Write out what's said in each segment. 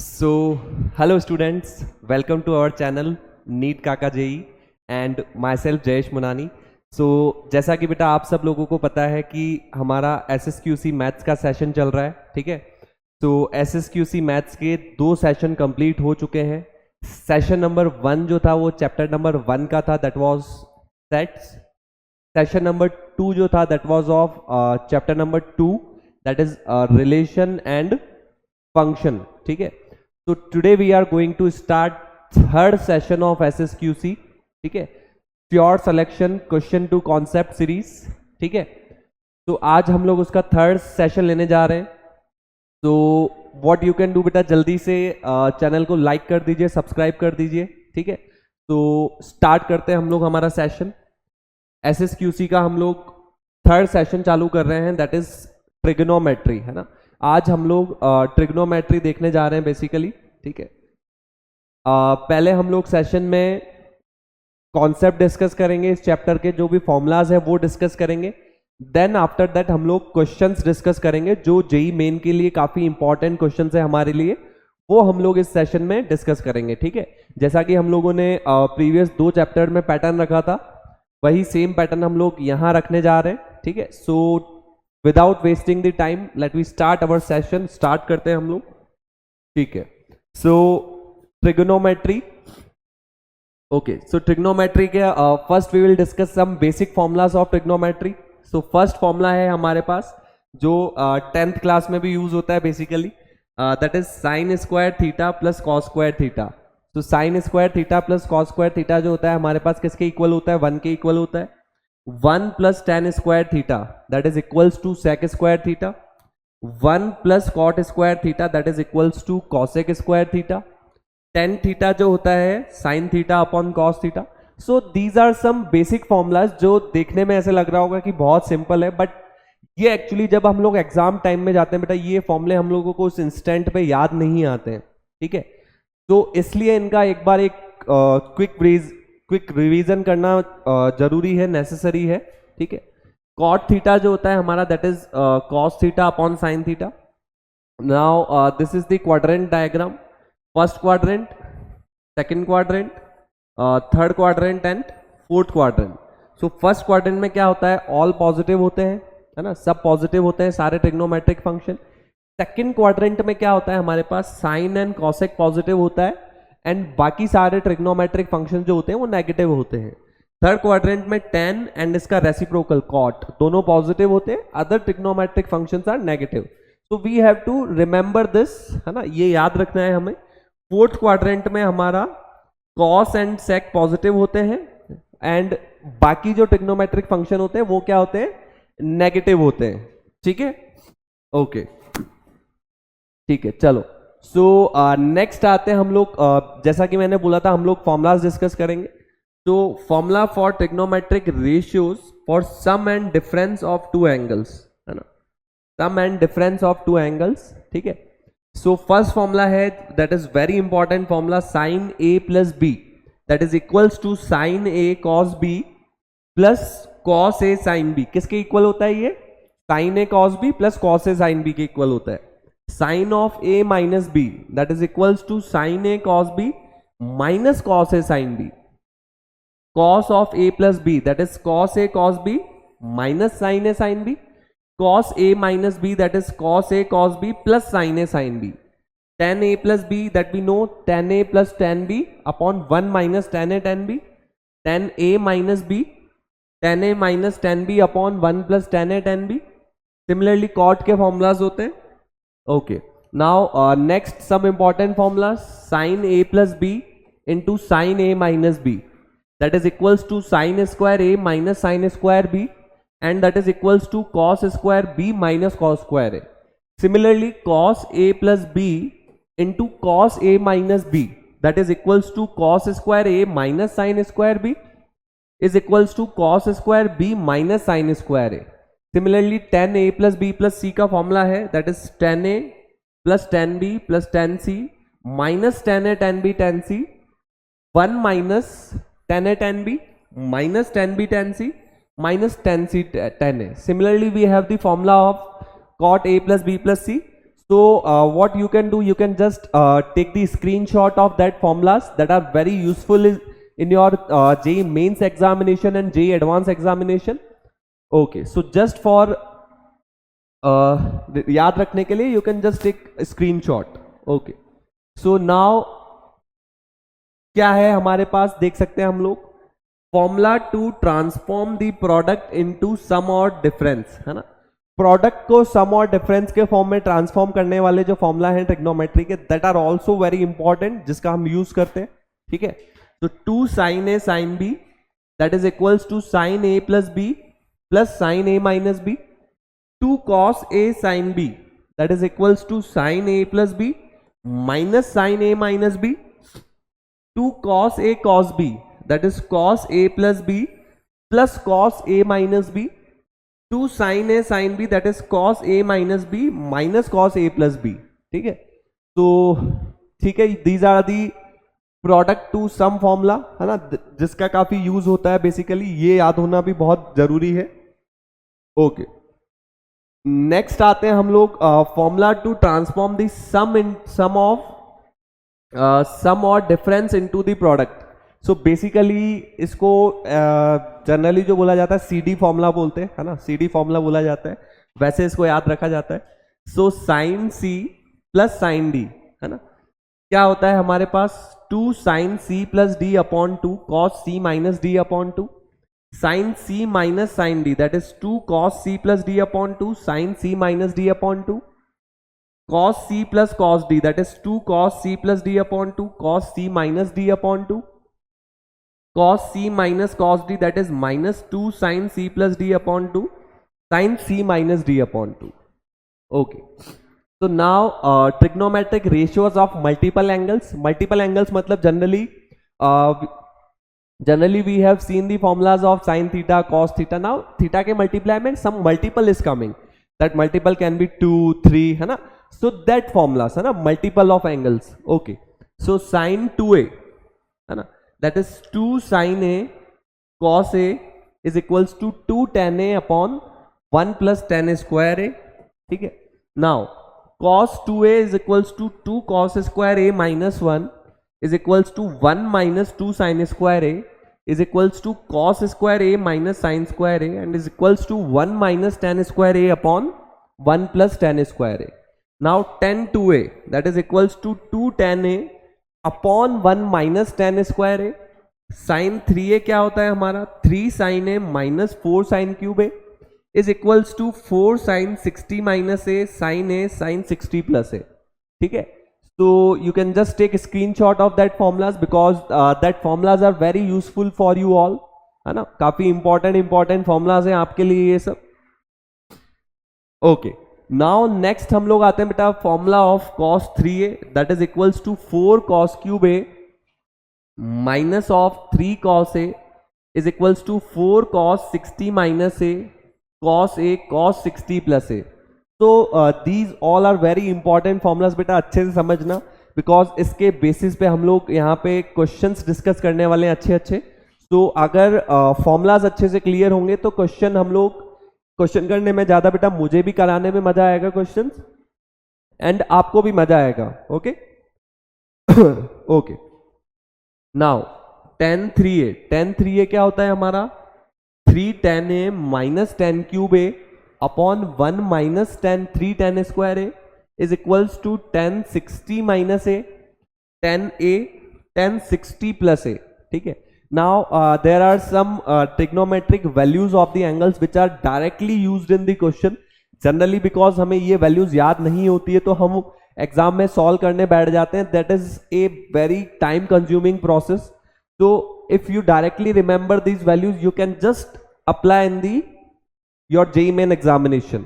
So, hello students, welcome to our channel NEET Kaka JEE and myself Jayesh Munani. So जैसा कि बेटा आप सब लोगों को पता है कि हमारा SSQC मैथ्स का सेशन चल रहा है, ठीक है। तो SSQC मैथ्स के 2 सेशन कंप्लीट हो चुके हैं। सेशन नंबर 1 जो था वो चैप्टर नंबर 1 का था, that was sets. Session number 2 जो था that was of chapter number 2, that is relation and function, ठीक है। तो today we are going to start third session of SSQC, ठीक है, pure selection question to concept series, ठीक है। तो आज हम लोग उसका थर्ड सेशन लेने जा रहे हैं। तो व्हाट यू कैन डू बेटा, जल्दी से चैनल को लाइक कर दीजिए, सब्सक्राइब कर दीजिए, ठीक है। तो स्टार्ट करते हैं हम लोग हमारा सेशन। SSQC का हम लोग थर्ड सेशन चालू कर रहे हैं, दैट इज ट्रिग्नोमेट्री, है ना। आज हम लोग ट्रिग्नोमेट्री देखने जा रहे हैं बेसिकली, ठीक है। पहले हम लोग सेशन में कॉन्सेप्ट डिस्कस करेंगे, इस चैप्टर के जो भी फॉर्मूलाज है वो डिस्कस करेंगे। देन आफ्टर दैट हम लोग क्वेश्चंस डिस्कस करेंगे, जो जेई मेन के लिए काफी इंपॉर्टेंट क्वेश्चंस है हमारे लिए, वो हम लोग इस सेशन में डिस्कस करेंगे, ठीक है। जैसा कि हम लोगों ने प्रीवियस 2 चैप्टर में पैटर्न रखा था, वही सेम पैटर्न हम लोग यहाँ रखने जा रहे हैं, ठीक है। So without wasting the time let we start our session. Start करते हैं हम लोग, ठीक है। So trigonometry, okay. So trigonometry के first we will discuss some basic formulas of trigonometry. So first formula है हमारे पास जो 10th क्लास में भी यूज होता है basically, that is sine square theta plus cos square theta. तो sine square theta plus cos square theta जो होता है हमारे पास किसके इक्वल होता है, 1 के इक्वल होता है। 1 plus tan square theta that is equals to sec square theta. 1 plus cot square theta that is equals to cosec square theta. Tan theta जो होता है sine theta upon cos theta. So these are some basic formulas जो देखने में ऐसे लग रहा होगा कि बहुत सिंपल है, बट ये एक्चुअली जब हम लोग एग्जाम टाइम में जाते हैं बेटा, ये फॉर्मूले हम लोगों को उस इंस्टेंट पे याद नहीं आते हैं, ठीक है। तो इसलिए इनका एक बार एक क्विक रिवीजन करना जरूरी है, नेसेसरी है, ठीक है। कॉट थीटा जो होता है हमारा that is cos theta upon sine theta. Now this is the quadrant diagram, first quadrant, second quadrant, third quadrant and fourth quadrant. So first quadrant में क्या होता है, ऑल पॉजिटिव होते हैं, है ना, सब पॉजिटिव होते हैं सारे ट्रिग्नोमेट्रिक फंक्शन। सेकंड क्वाड्रेंट में क्या होता है हमारे पास, साइन एंड कॉसेक पॉजिटिव होता है एंड बाकी सारे ट्रिग्नोमेट्रिक फंक्शन जो होते हैं वो नेगेटिव होते हैं। थर्ड क्वाड्रेंट में टेन एंड इसका रेसिप्रोकल कॉट दोनों पॉजिटिव होते हैं, other trigonometric functions are negative. So we have to remember this, है ना, ये याद रखना है हमें। फोर्थ क्वाड्रेंट में हमारा कॉस एंड सेक पॉजिटिव होते हैं एंड बाकी जो ट्रिग्नोमेट्रिक फंक्शन होते हैं वो क्या होते हैं, नेगेटिव होते हैं, ठीक है, ओके, ठीक है। चलो सो नेक्स्ट आते हैं हम लोग, जैसा कि मैंने बोला था हम लोग फॉर्मूलाज डिस्कस करेंगे। तो formula for trigonometric ratios for sum and difference of 2 angles, है ना, sum and difference of 2 angles, ठीक है। सो फर्स्ट फॉर्मूला है that is very important formula, sine A plus B that is equals to sine A cos B plus cos A sine B. किसके equal होता है ये, sine A cos B plus cos A sine B के equal होता है। Sine of A minus B that is equals to sine A cos B minus cos A sine B. Cos of A plus B that is cos A cos B minus sine A sine B. cos a minus b that is cos a cos b plus sin a sin b. tan a plus b that we know tan a plus tan b upon 1 minus tan a tan b. tan a minus b tan a minus tan b upon 1 plus tan a tan b. Similarly cot के formulas होते हैं, okay. Now next some important formulas, sin a plus b into sin a minus b that is equals to sin square a minus sin square b and that is equals to cos square b minus cos square a. Similarly cos a plus b into cos a minus b that is equals to cos square a minus sin square b is equals to cos square b minus sin square a. Similarly tan a plus b plus c का formula है that is tan a plus tan b plus tan c minus tan a tan b tan c 1 minus tan a tan b minus tan b tan c minus tan c tan a. Similarly we have the formula of cot a plus b plus c. So what you can do, you can just take the screenshot of that formulas that are very useful in your JEE mains examination and JEE advanced examination. Okay, so just for याद रखने के लिए you can just take a screenshot. Okay, so now क्या है हमारे पास, देख सकते हैं हम लोग, formula to transform the product into sum और डिफरेंस, है ना। प्रोडक्ट को सम और डिफरेंस के फॉर्म में ट्रांसफॉर्म करने वाले जो फॉर्मूला है ट्रिग्नोमेट्री के, that are also very important, जिसका हम यूज करते हैं, ठीक है। तो 2 sin a sin b that is equals to sin a plus b plus sin a minus b, 2 cos a sin b that is equals to sin a plus b minus sin a minus b, 2 cos a cos b that is cos a plus b plus cos a minus b, 2 sin a sin b that is cos a minus b minus cos a plus b, ठीक है। तो ठीक है, these are the product to sum formula, है ना, जिसका काफी use होता है बेसिकली, ये याद होना भी बहुत जरूरी है। ओके, नेक्स्ट आते हैं हम लोग formula to transform the sum of sum और difference into the product. So basically इसको जनरली जो बोला जाता है CD फॉर्मूला बोलते हैं, है ना, CD फॉर्मूला बोला जाता है, वैसे इसको याद रखा जाता है। सो sin C plus sin D, है ना, क्या होता है हमारे पास, 2 sin C plus D upon 2 cos C minus D upon 2, sin C minus sin D that is 2 cos C plus D upon 2 sin C minus D upon 2, cos C plus cos D that is 2 cos C plus D upon 2 cos C minus D upon 2, cos C minus cos D that is minus 2 sin C plus D upon 2 sin C minus D upon 2. Okay. So now trigonometric ratios of multiple angles. Multiple angles मतलब generally we have seen the formulas of sin theta, cos theta. Now theta के multiply में some multiple is coming. That multiple can be 2, 3, है ना. So that formulas है ना, multiple of angles. Okay. So sin 2a है ना, that is 2 sin a cos a is equals to 2 tan a upon 1 plus tan a square a, ठीक है। Now cos 2a is equals to 2 cos square a minus 1 is equals to 1 minus 2 sin square a is equals to cos square a minus sin square a and is equals to 1 minus tan square a upon 1 plus tan square a. Now tan 2a that is equals to 2 tan a upon 1 minus tan square a, sine 3a क्या होता है हमारा, 3 sine a minus 4 sine cube a is equals to 4 sine 60 minus a sine 60 plus a, ठीक है। तो you can just take screenshot of that formulas because that formulas are very useful for you all, है ना, काफी important formulas हैं आपके लिए ये सब। ओके, नाउ नेक्स्ट हम लोग आते हैं बेटा formula of cos 3a that is equals to 4 cos cube a minus of 3 cos a is equals to 4 cos 60 minus a cos 60 plus a। तो these all are very important formulas बेटा, अच्छे से समझना बिकॉज इसके basis पे हम लोग यहाँ पे क्वेश्चंस डिस्कस करने वाले हैं अच्छे। तो अगर फॉर्मुलाज अच्छे से क्लियर होंगे तो क्वेश्चन करने में ज्यादा बेटा मुझे भी कराने में मजा आएगा क्वेश्चंस एंड आपको भी मजा आएगा। Okay okay, now tan 3a क्या होता है हमारा, 3 tan a minus tan cube a upon 1 minus tan 3 tan square a is equals to tan 60 minus a tan 60 plus a, ठीक है। Now there are some trigonometric values of the angles which are directly used in the question. Generally because हमें ये values याद नहीं होती है तो हम एग्जाम में सॉल्व करने बैठ जाते हैं, that is a very time consuming process. So if you directly remember these values you can just apply in your JEE main examination.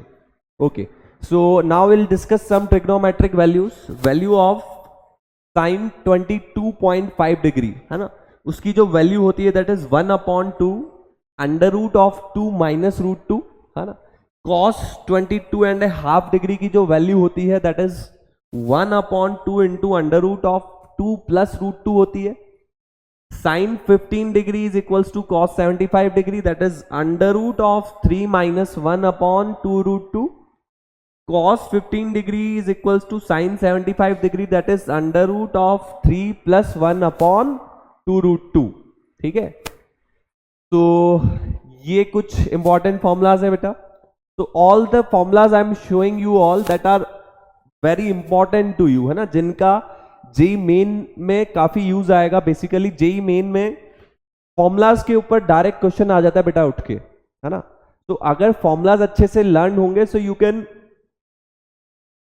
Okay, so now we'll discuss some trigonometric values. Value of sin 22.5 degree, है ना, उसकी जो value होती है that is 1 upon 2 under root of 2 minus root 2, है ना। cos 22.5 degree की जो वैल्यू होती है that is 1 upon 2 into under root of 2 plus root 2 होती है। sin 15 degree is equals to cos 75 degree that is under root of 3 minus 1 upon 2 root 2। cos 15 degree is equals to sin 75 degree, that is under root of 3 plus 1 upon 2 root 2. ठीक है, तो ये कुछ important formulas है बेटा. तो all the formulas I am showing you all that are very important to you, है ना, जिनका जेई मेन में काफी यूज आएगा. बेसिकली जेई मेन में फॉर्मूलाज के ऊपर डायरेक्ट क्वेश्चन आ जाता है बेटा उठ के, है ना. तो अगर फॉर्मूलाज अच्छे से लर्न होंगे so you can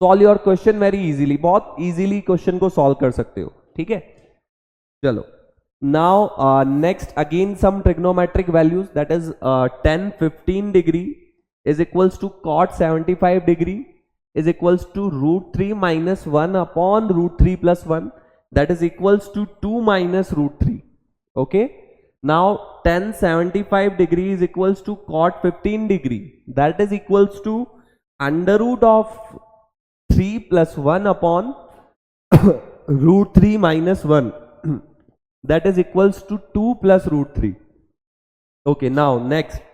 solve your question very easily, बहुत इजीली क्वेश्चन को सॉल्व कर सकते हो. ठीक है, चलो. Now next again some trigonometric values, that is tan 15 degree is equals to cot 75 degree is equals to root 3 minus 1 upon root 3 plus 1, that is equals to 2 minus root 3. Okay, now tan 75 degree is equals to cot 15 degree, that is equals to under root of 3 plus 1 upon root 3 minus 1, that is equals to 2 plus root 3. Okay, now next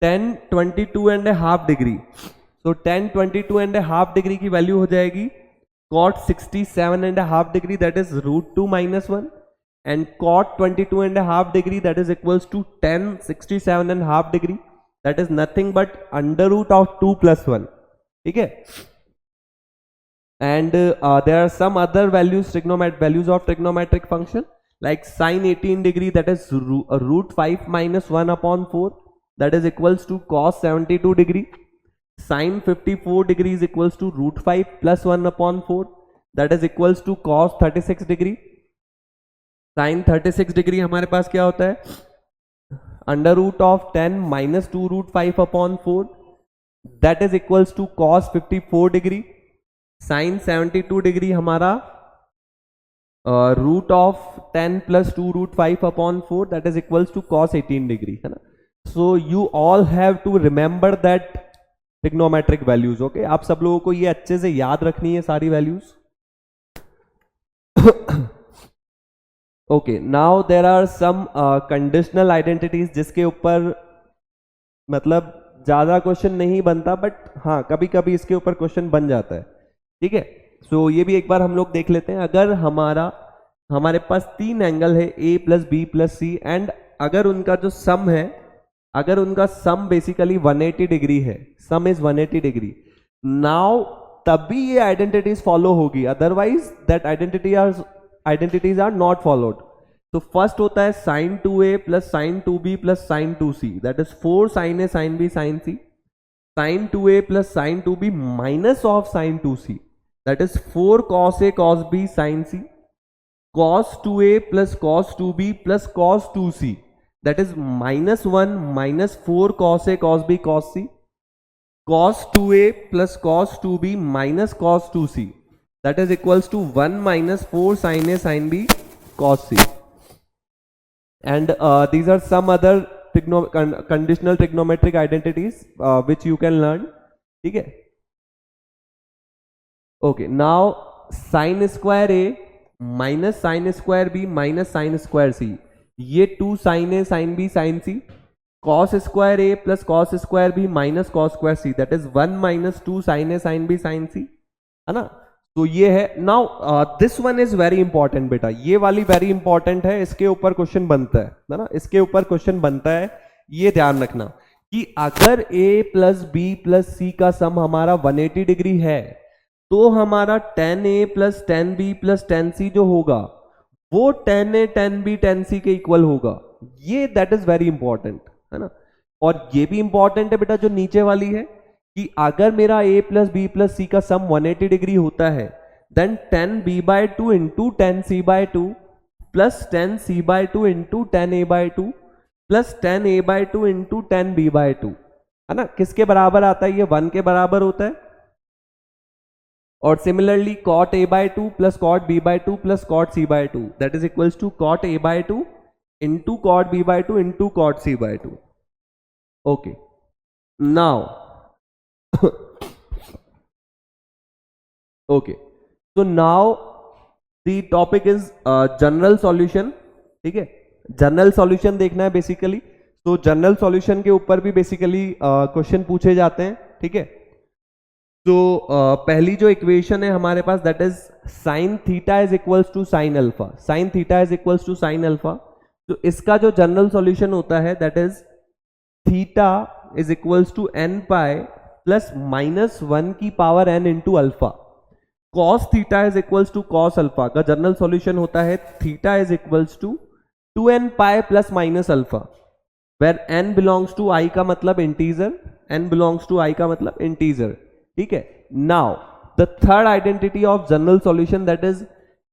tan 22 and a half degree. So tan 22 and a half degree की value हो जाएगी cot 67 and a half degree, that is root 2 minus 1, and cot 22 and a half degree, that is equals to tan 67 and a half degree, that is nothing but under root of 2 plus 1. ठीक है, and there are some other values, values of trigonometric function like sin 18 degree, that is root 5 minus 1 upon 4, that is equals to cos 72 degree. Sin 54 degree is equals to root 5 plus 1 upon 4, that is equals to cos 36 degree. Sin 36 degree हमारे पास क्या होता है, under root of 10 minus 2 root 5 upon 4, that is equals to cos 54 degree. Sin 72 degree हमारा root of 10 plus 2 root 5 upon 4, that is equals to cos 18 degree, है ना. So you all have to remember that trigonometric values. Okay, आप सब लोगों को ये अच्छे से याद रखनी है सारी values. Okay, now there are some conditional identities जिसके ऊपर मतलब ज्यादा क्वेश्चन नहीं बनता, बट हाँ कभी कभी इसके ऊपर क्वेश्चन बन जाता है. ठीक है, सो ये भी एक बार हम लोग देख लेते हैं. अगर हमारे पास 3 एंगल है A plus B plus C, and अगर उनका जो सम है, अगर उनका सम बेसिकली 180 डिग्री है, सम इज 180 डिग्री, नाउ तभी ये आइडेंटिटीज फॉलो होगी, otherwise that identities are not followed. तो फर्स्ट होता है sin 2a plus sin 2b plus sin 2c, that is 4 sin a sin b sin c. sin 2a plus sin 2b minus of sin 2c, that is 4 cos a cos b sin c. cos 2a plus cos 2b plus cos 2c, that is minus 1 minus 4 cos a cos b cos c. cos 2a plus cos 2b minus cos 2c, that is equals to 1 minus 4 sin a sin b cos c. And these are some other conditional trigonometric identities which you can learn. ठीक है, okay, now sin square a minus sin square b minus sin square c, ये 2 sin a sin b sin c. cos square a plus cos square b minus cos square c, that is 1 minus 2 sin a sin b sin c, है ना. तो ये है. Now this one is very important बेटा, ये वाली very important है, इसके ऊपर क्वेश्चन बनता है ना, इसके ऊपर क्वेश्चन बनता है. ये ध्यान रखना कि अगर a plus b plus c का सम हमारा 180 डिग्री है, तो हमारा tan a plus tan b plus tan c जो होगा वो tan a tan b tan c के इक्वल होगा. ये दैट इज वेरी इंपॉर्टेंट, है ना. और ये भी इंपॉर्टेंट है बेटा जो नीचे वाली है, कि अगर मेरा a plus B plus C का सम 180 डिग्री होता है, then tan b by 2 into tan c by 2 plus tan c by 2 into tan a by 2 plus tan a by 2 into tan b by 2, है ना. किसके बराबर आता है, ये 1 के बराबर होता है. और similarly cot a by 2 plus cot b by 2 plus cot c by 2, that is equals to cot a by 2 into cot b by 2 into cot c by 2. Okay, now okay, so now the topic is general solution. ठीक है, general solution देखना है basically. तो general solution के ऊपर भी basically question पूछे जाते हैं. ठीक है, तो पहली जो इक्वेशन है हमारे पास that is sine theta is equals to sine alpha, sine theta is equals to sine alpha. तो इसका जो जनरल सॉल्यूशन होता है that is theta is equals to n pi plus minus 1 की power n into alpha. Cos theta is equals to cos alpha का general solution होता है theta is equals to 2n pi plus minus alpha, where n belongs to i का मतलब integer, n belongs to i का मतलब integer, ठीक है। Now the third identity of general solution that is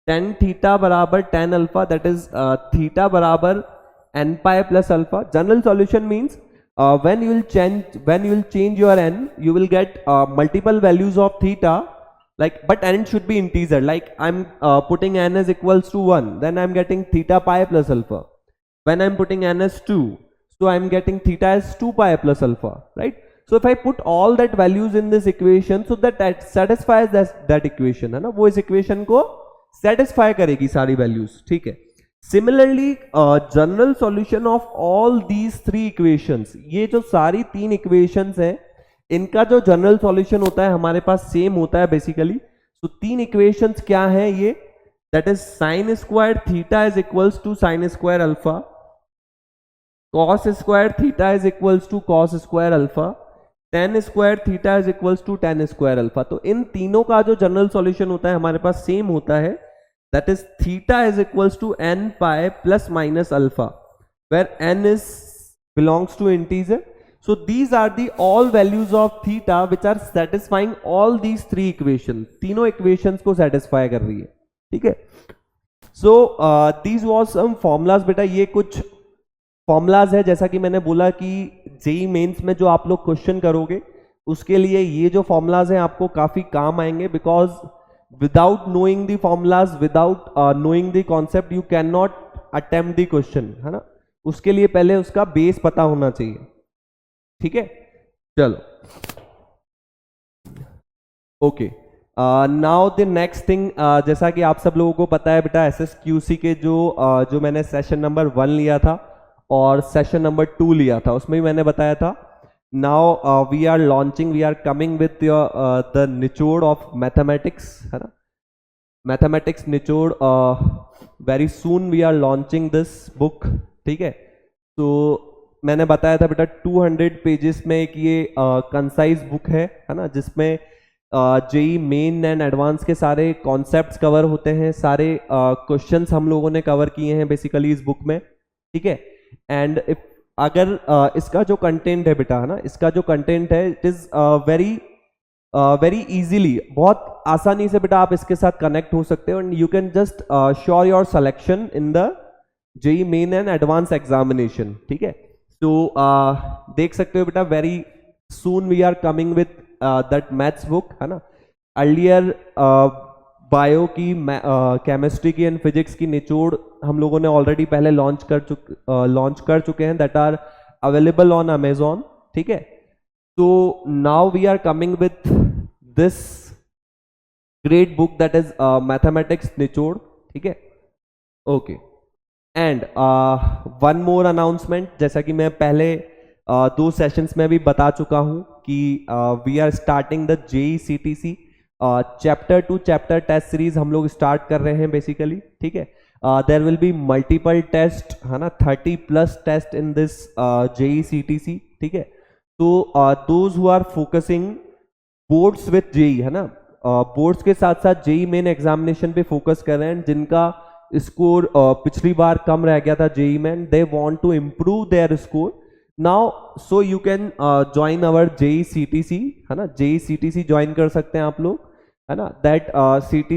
tan theta बराबर tan alpha, that is theta बराबर n pi plus alpha. General solution means when you will change your n, you will get multiple values of theta, like but n should be integer, like I'm putting n as equals to 1, then I'm getting theta pi plus alpha. When I'm putting n as 2, so I'm getting theta as 2 pi plus alpha, right? So if I put all that values in this equation, so that satisfies that equation, है ना, वो इस equation को satisfy करेगी सारी values, ठीक है। Similarly, general solution of all these three equations, ये जो सारी तीन इक्वेशंस हैं इनका जो जनरल सॉल्यूशन होता है हमारे पास सेम होता है बेसिकली। तो तीन इक्वेशंस क्या हैं ये, that is sine square theta is equals to sine square alpha, cos square theta is equals to cos square alpha, tan square theta is equals to tan square alpha. तो इन तीनों का जो जनरल सॉल्यूशन होता है हमारे पास same होता है, that is theta is equals to n pi plus minus alpha, where n is belongs to integer. So these are the all values of theta which are satisfying all these three equations, तीनों equations को satisfy कर रही है, ठीक है। So these was some formulas, बेटा ये कुछ formulas है, जैसा कि मैंने बोला कि जेई मेंस में जो आप लोग क्वेश्चन करोगे उसके लिए ये जो formulas हैं आपको काफी काम आएंगे, because without knowing the formulas, without knowing the concept, you cannot attempt the question, है ना। उसके लिए पहले उसका बेस पता होना चाहिए, ठीक है। चलो okay, now the next thing, जैसा कि आप सब लोगों को पता है बेटा SSQC के जो मैंने सेशन नंबर 1 लिया था और सेशन नंबर 2 लिया था, उसमें भी मैंने बताया था now we are coming with the निचोड़ of mathematics, है ना, mathematics निचोड़, very soon we are launching this book, ठीक है। तो मैंने बताया था बेटा 200 पेजेस में एक ये कंसाइज बुक है ना, जिसमें जेई मेन एंड एडवांस के सारे कॉन्सेप्ट्स कवर होते हैं, सारे क्वेश्चंस हम लोगों ने कवर किए हैं बेसिकली इस बुक में, ठीक है। एंड इफ अगर इसका जो कंटेंट है बेटा, है ना, इसका जो कंटेंट है इट इज वेरी इजीली, बहुत आसानी से बेटा आप इसके साथ कनेक्ट हो सकते हो, and you can just sure your selection in the JEE Main and advance examination, ठीक है। तो देख सकते हो बेटा very soon we are coming with that maths book, है ना। अर्लियर बायो की, केमिस्ट्री की एंड फिजिक्स की निचोड़ हम लोगों ने ऑलरेडी पहले लॉन्च कर चुके हैं, that are available on Amazon, ठीक है। तो now we are coming with this great book that is mathematics निचोड़, ठीक है, okay. And one more announcement, जैसा कि मैं पहले 2 सेशंस में भी बता चुका हूं कि we are starting the JEE-CTC chapter to chapter test series हम लोग स्टार्ट कर रहे हैं बेसिकली, ठीक है। There will be multiple test, है ना, 30+ टेस्ट इन दिस JEE-CTC, ठीक है। तो those who are focusing boards with JEE, है ना, बोर्ड्स के साथ साथ जेई मेन एग्जामिनेशन पे फोकस कर रहे हैं, जिनका स्कोर पिछली बार कम रह गया था जेई में, they want to improve their score now, so you can join our JEE-CTC, है ना, JEE-CTC ज्वाइन कर सकते हैं आप लोग, है ना। That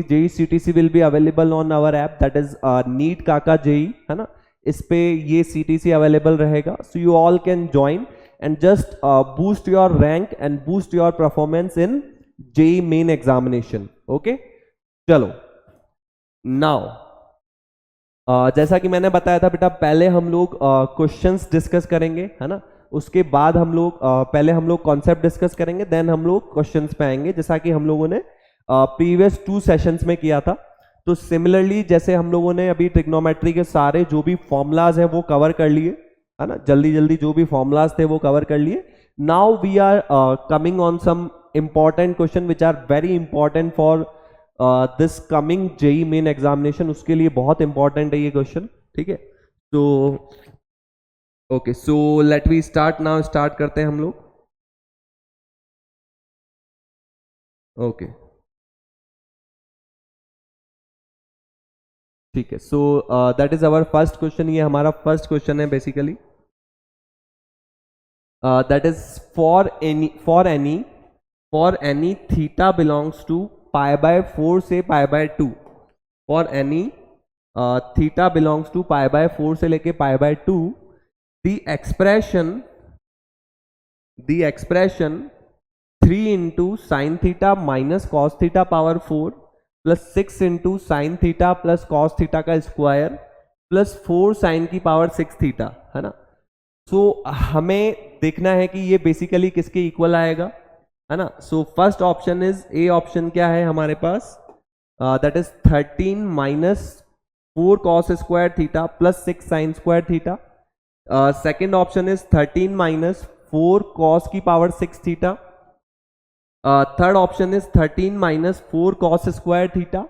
JEE-CTC will be available on our app, that is NEET Kaka JEE, है ना, इस पे ये CTC अवेलेबल रहेगा, so you all can join and just boost your rank and boost your performance in JEE Main examination, okay. चलो now जैसा कि मैंने बताया था बेटा, पहले हम लोग क्वेश्चंस डिस्कस करेंगे, है ना, उसके बाद हम लोग पहले हम लोग कॉन्सेप्ट डिस्कस करेंगे, देन हम लोग क्वेश्चंस पे आएंगे, जैसा कि हम लोगों ने प्रीवियस 2 सेशंस में किया था। तो सिमिलरली जैसे हम लोगों ने अभी ट्रिग्नोमेट्री के सारे जो भी फॉर्मूलाज हैं वो कवर कर लिए, है ना, जल्दी जल्दी जो भी फॉर्मूलाज थे वो कवर कर लिए। Now we are coming on some important question which are very important for this coming JEE main examination, उसके लिए बहुत इंपॉर्टेंट है ये क्वेश्चन, ठीक है। तो okay, so let we start now, start करते हैं हम लोग। ओके ठीक है, so that is our first question, ये हमारा फर्स्ट क्वेश्चन है basically. That is for any theta belongs to pi by 4 से pi by 2, for any theta belongs to pi by 4 से लेके pi by 2, the expression 3 into sine theta minus cos theta power 4 plus 6 into sine theta plus cos theta का square plus 4 sine की power 6 theta, है ना। सो हमें देखना है कि ये बेसिकली किसके इक्वल आएगा, है ना। So first option is, A option क्या है हमारे पास, that is 13 minus 4 cos square theta plus 6 sine square theta. Second option is 13 minus 4 cos की power 6 theta. Third option is 13 minus 4 cos square theta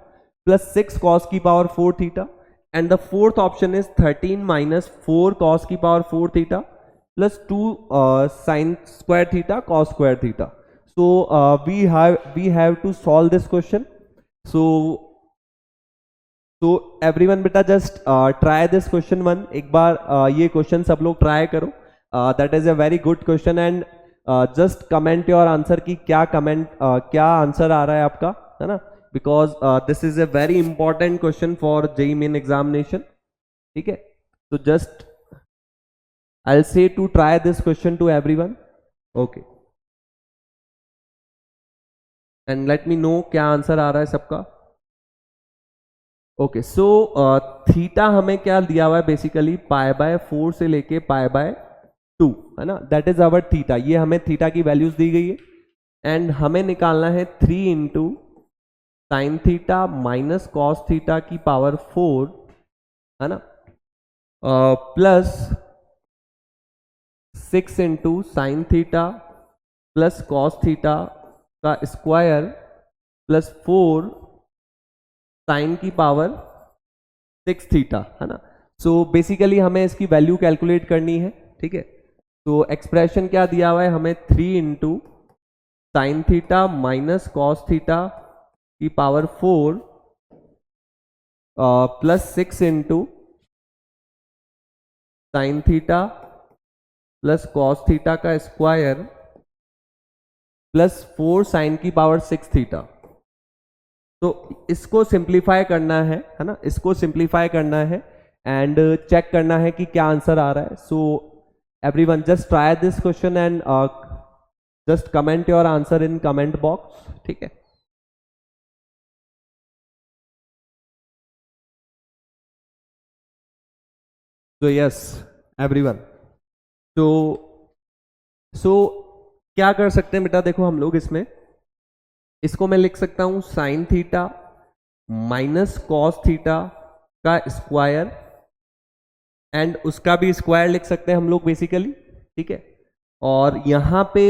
plus 6 cos की power 4 theta, and the fourth option is 13 minus 4 cos की power 4 theta plus 2 sign square theta cos square theta. So we have to solve this question. So everyone बेटा just try this question one, एक बार ये question सब लोग try करो। That is a very good question, and just comment your answer की क्या answer आ रहा है आपका, है ना, because this is a very important question for JEE main examination, ठीक है। तो just I will say to try this question to everyone, okay, and let me know क्या आंसर आ रहा है सबका। ओके, सो थीटा हमें क्या दिया हुआ है बेसिकली, पाई बाय 4 से लेके पाई बाय 2, है ना, दैट इज आवर थीटा, ये हमें थीटा की वैल्यूज दी गई है, एंड हमें निकालना है 3 into sine theta minus cos theta की पावर 4, है ना, plus 6 into sine theta plus cos theta का स्क्वायर प्लस 4 साइन की पावर 6 थीटा, है ना। सो बेसिकली हमें इसकी वैल्यू कैलकुलेट करनी है, ठीक है। तो एक्सप्रेशन क्या दिया हुआ है हमें, 3 into sine theta minus cos theta की power 4 plus 6 into sine theta plus cos theta का स्क्वायर प्लस 4 साइन की पावर 6 थीटा। तो इसको सिंप्लीफाई करना है ना, इसको सिंप्लीफाई करना है एंड चेक करना है कि क्या आंसर आ रहा है। सो everyone just try this question and just comment your answer in comment box, ठीक है। तो यस एवरीवन, सो क्या कर सकते हैं बेटा, देखो हम लोग इसको मैं लिख सकता हूं sign theta minus cos theta का स्क्वायर, एंड उसका भी स्क्वायर लिख सकते हैं हम लोग बेसिकली, ठीक है। और यहां पे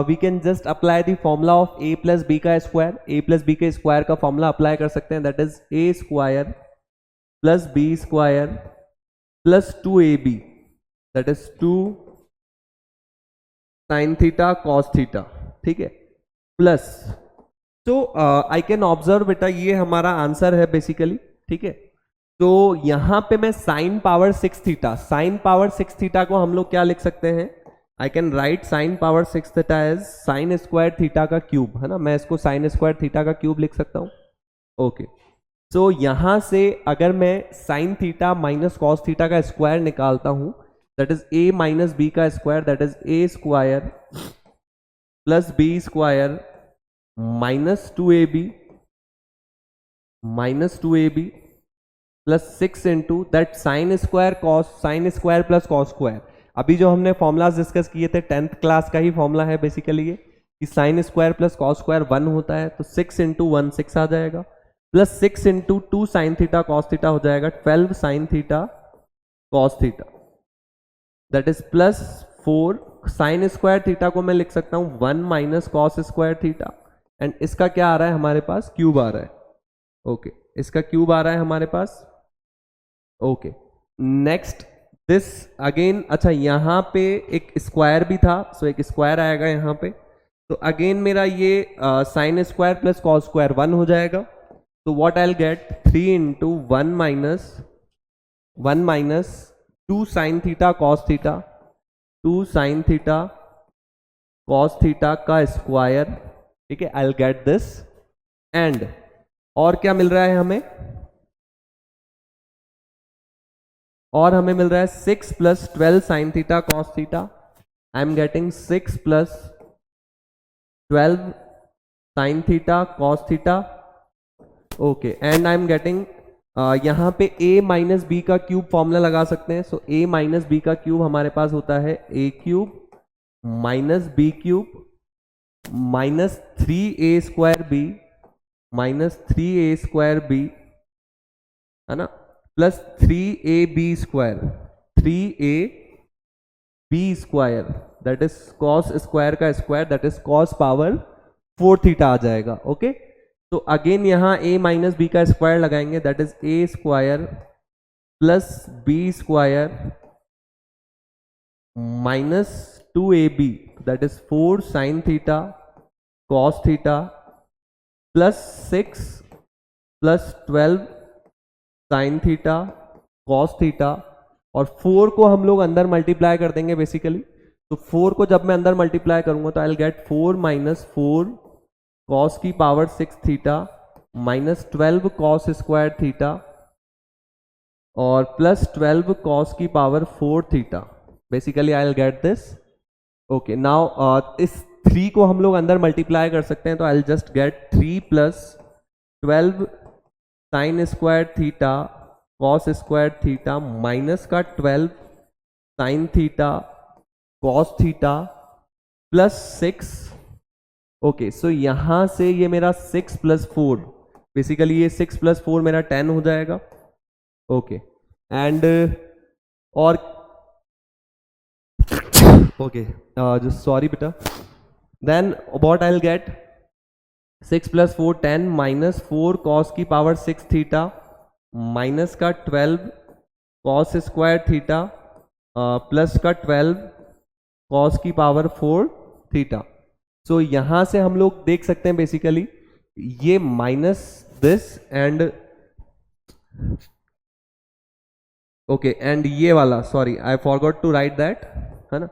we can just apply the formula of a plus B का स्क्वायर, a प्लस बी के स्क्वायर का फॉर्मूला अप्लाई कर सकते हैं, that is a square plus B square plus 2ab, that is 2 sine theta cos theta, ठीक है, plus, तो I can observe बेटा ये हमारा आंसर है बेसिकली, ठीक है। तो यहां पे मैं sine power 6 theta, sine power 6 theta को हम लोग क्या लिख सकते हैं, I can write sine power 6 theta as sine square theta का क्यूब, है ना, मैं इसको साइन स्क्वायर थीटा का क्यूब लिख सकता हूं, ओके। सो यहां से अगर मैं sine theta minus cos theta का स्क्वायर निकालता हूं, that is a minus B का square, that is a square plus B square minus 2ab plus 6 into that sine square cos, sine square plus cos square. अभी जो हमने formulas discuss किए थे 10th class का ही formula है basically ये, कि sign square plus cos square 1 होता है, तो 6 इंटू 1 6 आ जाएगा, plus 6 into 2 sine theta cos theta हो जाएगा 12 sine theta cos theta, that is plus 4 sign square theta को मैं लिख सकता हूं 1 minus cos square theta, and इसका क्या आ रहा है हमारे पास, क्यूब आ रहा है। ओके, इसका क्यूब आ रहा है हमारे पास। ओके, नेक्स्ट दिस अगेन, अच्छा यहां पे एक स्क्वायर भी था, सो एक स्क्वायर आएगा यहां पे, तो अगेन मेरा ये sign square plus cos square 1 हो जाएगा। तो what I will gate 3 into 1 minus 2 sine theta cos theta, 2 sine theta cos theta का स्क्वायर, ठीक है, आई विल गेट दिस। एंड और क्या मिल रहा है हमें, और हमें मिल रहा है 6 plus 12 sine theta cos theta. I am getting 6 plus 12 sine theta cos theta. Okay, and I am getting यहां पे a माइनस बी का क्यूब फॉर्मूला लगा सकते हैं। सो a माइनस बी का क्यूब हमारे पास होता है a cube minus B cube minus 3a square B minus 3a square B, है ना, plus 3ab square, 3ab square that is cos square का square, that is cos power 4 theta आ जाएगा। ओके, तो अगेन यहां a माइनस बी का square लगाएंगे, that is a square plus b square minus 2ab, that is 4 sine theta cos theta plus 6 plus 12 sine theta cos theta, और 4 को हम लोग अंदर मल्टीप्लाई कर देंगे बेसिकली। तो 4 को जब मैं अंदर मल्टीप्लाई करूंगा तो I will get 4 minus 4 cos की power 6 theta minus 12 cos square theta और प्लस 12 कॉस की power 4 theta. Basically I will get this. Okay, now इस 3 को हम लोग अंदर मल्टीप्लाई कर सकते हैं, तो I will just get 3 plus 12 sine square theta cos square theta minus का 12 sine theta cos theta plus 6। Okay, so यहां से ये मेरा 6 प्लस 4, बेसिकली ये 6 प्लस 4 मेरा 10 हो जाएगा। ओके, एंड और ओके, just sorry बेटा, then what I'll get 6 plus 4 10 minus 4 cos की पावर 6 थीटा माइनस का 12 cos स्क्वायर थीटा प्लस का 12 cos की पावर 4 थीटा। सो यहां से हम लोग देख सकते हैं बेसिकली ये minus this and okay, and ये वाला, sorry I forgot to write that, है ना,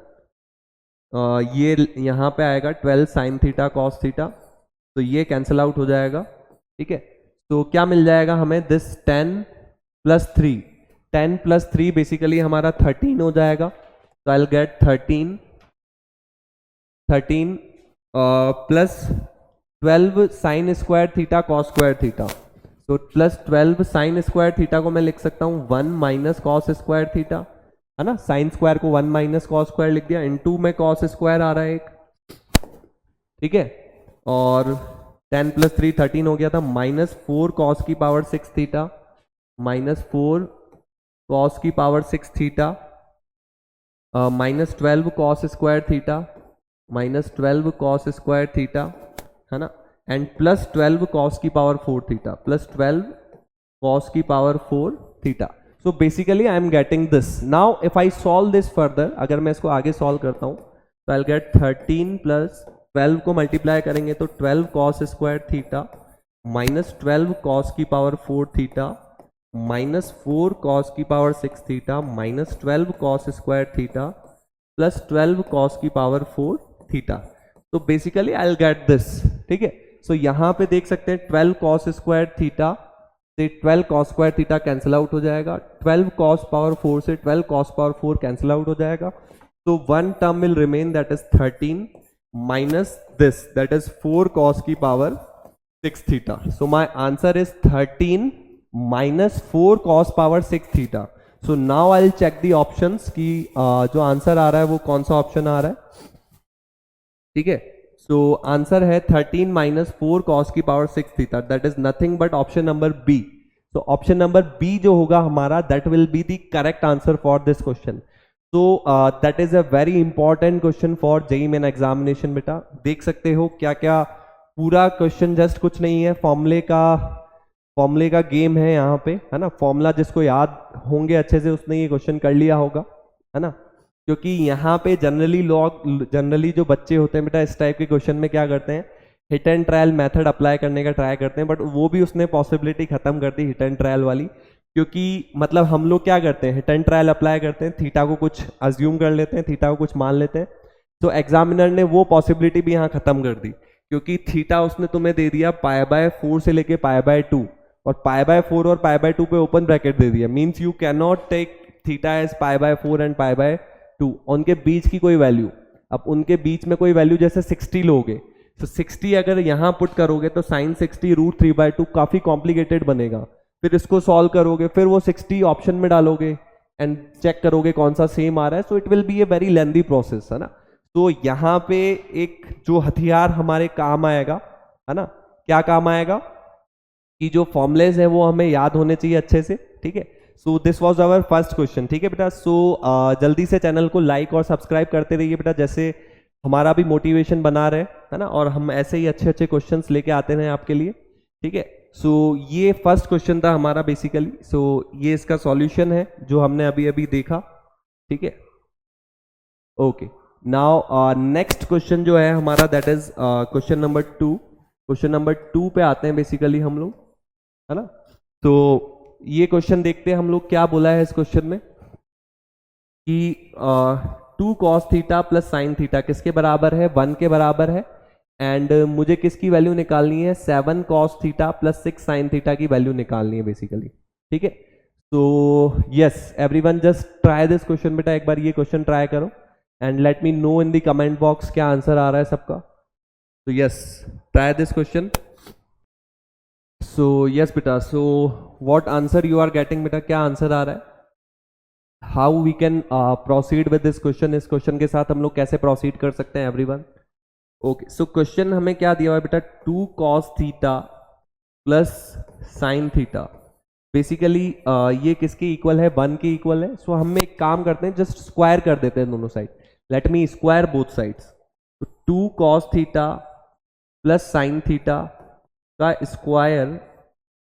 ये यहां पे आएगा 12 साइन थीटा कॉस थीटा, तो ये कैंसिल आउट हो जाएगा। ठीक है, तो क्या मिल जाएगा हमें, दिस 10 प्लस 3, 10 प्लस 3 बेसिकली हमारा 13 हो जाएगा। तो I will gate 13 plus 12 sine square theta cos square theta, तो प्लस 12 साइन स्क्वायर थीटा को मैं लिख सकता हूं 1 माइनस कॉस स्क्वायर थीटा, है ना, साइन स्क्वायर को 1 माइनस कॉस स्क्वायर लिख दिया, इनटू में कॉस स्क्वायर आ रहा है एक, ठीक है, और 10 प्लस 3 13 हो गया था, माइनस 4 कॉस की पावर 6 थीटा माइनस 4 कॉस की power 6 theta minus 12 cos square theta minus 12 cos square theta, है ना, एंड प्लस 12 कॉस की पावर 4 थीटा प्लस 12 कॉस की power 4 theta. So basically I am getting this. Now if I solve this further, अगर मैं इसको आगे solve करता हूं तो आई विल गेट 13 प्लस 12 को मल्टीप्लाई करेंगे तो 12 cos square theta minus 12 cos की पावर 4 थीटा माइनस 4 कॉस की power 6 theta minus 12 cos square theta plus 12 cos की पावर 4 थीटा। तो basically I will get this. ठीक है, सो यहां पे देख सकते हैं 12 कॉस स्क्वायर थीटा से 12 cos square theta cancel out हो जाएगा, 12 कॉस पावर 4 से 12 कॉस पावर 4 कैंसिल आउट हो जाएगा, तो one term will remain that is 13 minus this, that is 4 cos की power 6 theta. So my answer is 13 minus 4 cos power 6 theta. So now I'll check the options कि जो answer आ रहा है वो कौन सा ऑप्शन आ रहा है। ठीक है, so आंसर है 13 minus 4 cos की power 6 theta, that is nothing but option number B. So option number B जो होगा हमारा, that will be the correct answer for this question. तो that is a very important question for JEE main examination बेटा। देख सकते हो क्या क्या पूरा क्वेश्चन जस्ट कुछ नहीं है, फॉर्मूले का गेम है यहाँ पे, है ना। फॉर्मूला जिसको याद होंगे अच्छे से उसने ये क्वेश्चन कर लिया होगा, है ना। क्योंकि यहाँ पे जनरली जो बच्चे होते हैं बेटा इस टाइप के क्वेश्चन में क्या करते हैं, hit and trial method apply करने का ट्राई करते हैं, बट वो भी उसने पॉसिबिलिटी खत्म कर दी हिट एंड ट्रायल वाली। क्योंकि मतलब हम लोग क्या करते हैं, हिट एंड ट्रायल अप्लाई करते हैं, थीटा को कुछ अज्यूम कर लेते हैं, थीटा को कुछ मान लेते हैं। तो एग्जामिनर ने वो पॉसिबिलिटी भी यहाँ खत्म कर दी, क्योंकि थीटा उसने तुम्हें दे दिया π/4 से लेके π/2, और π/4 और π/2 पे ओपन ब्रैकेट दे दिया। Means you can not take theta as π/4 and π/2, उनके बीच की कोई वैल्यू। अब उनके बीच में कोई वैल्यू जैसे 60 लोगे, तो 60 अगर यहाँ पुट करोगे तो साइन 60 √3/2 काफी कॉम्प्लिकेटेड बनेगा। फिर इसको सॉल्व करोगे, फिर वो 60 ऑप्शन में डालोगे एंड चेक करोगे कौन सा सेम आ रहा है। सो it will be a very lengthy process, है ना। तो यहाँ पे एक जो हथियार हमारे काम आएगा, है ना, क्या काम आएगा कि जो फॉर्मुलेज है वो हमें याद होने चाहिए अच्छे से, ठीक है। So this was our first question, ठीक है बेटा। सो जल्दी से चैनल को लाइक और सब्सक्राइब करते रहिए बेटा, जैसे हमारा भी मोटिवेशन बना रहे, है ना, और हम ऐसे ही अच्छे अच्छे क्वेश्चंस लेके आते रहे आपके लिए, ठीक है। सो ये फर्स्ट क्वेश्चन था हमारा बेसिकली। सो ये इसका सॉल्यूशन है जो हमने अभी अभी देखा, ठीक है। ओके, नाउ नेक्स्ट क्वेश्चन जो है हमारा that is question number 2। Question number 2 पे आते हैं बेसिकली हम लोग, है ना। तो ये क्वेश्चन देखते हैं हम लोग क्या बोला है इस क्वेश्चन में कि 2 cos theta plus sine theta किसके बराबर है, 1 के बराबर है। एंड मुझे किसकी वैल्यू निकालनी है, 7 cos theta plus 6 sine theta की वैल्यू निकालनी है बेसिकली, ठीक है। तो yes everyone just try this question बेटा, एक बार ये क्वेश्चन ट्राई करो and let me know in the comment box क्या आंसर आ रहा है सबका। तो yes try this question. So yes बेटा, so what answer you are getting बेटा, क्या आंसर आ रहा है, how we can proceed with this question, इस क्वेश्चन के साथ हम लोग कैसे प्रोसीड कर सकते हैं एवरीवन। ओके, सो क्वेश्चन हमें क्या दिया हुआ है बेटा, 2 cos theta plus sine theta. Basically ये किसके इक्वल है, 1 के इक्वल है। सो हम एक काम करते हैं, जस्ट स्क्वायर कर देते हैं दोनों side. Let me square both sides. तो 2 cos theta plus sine theta का square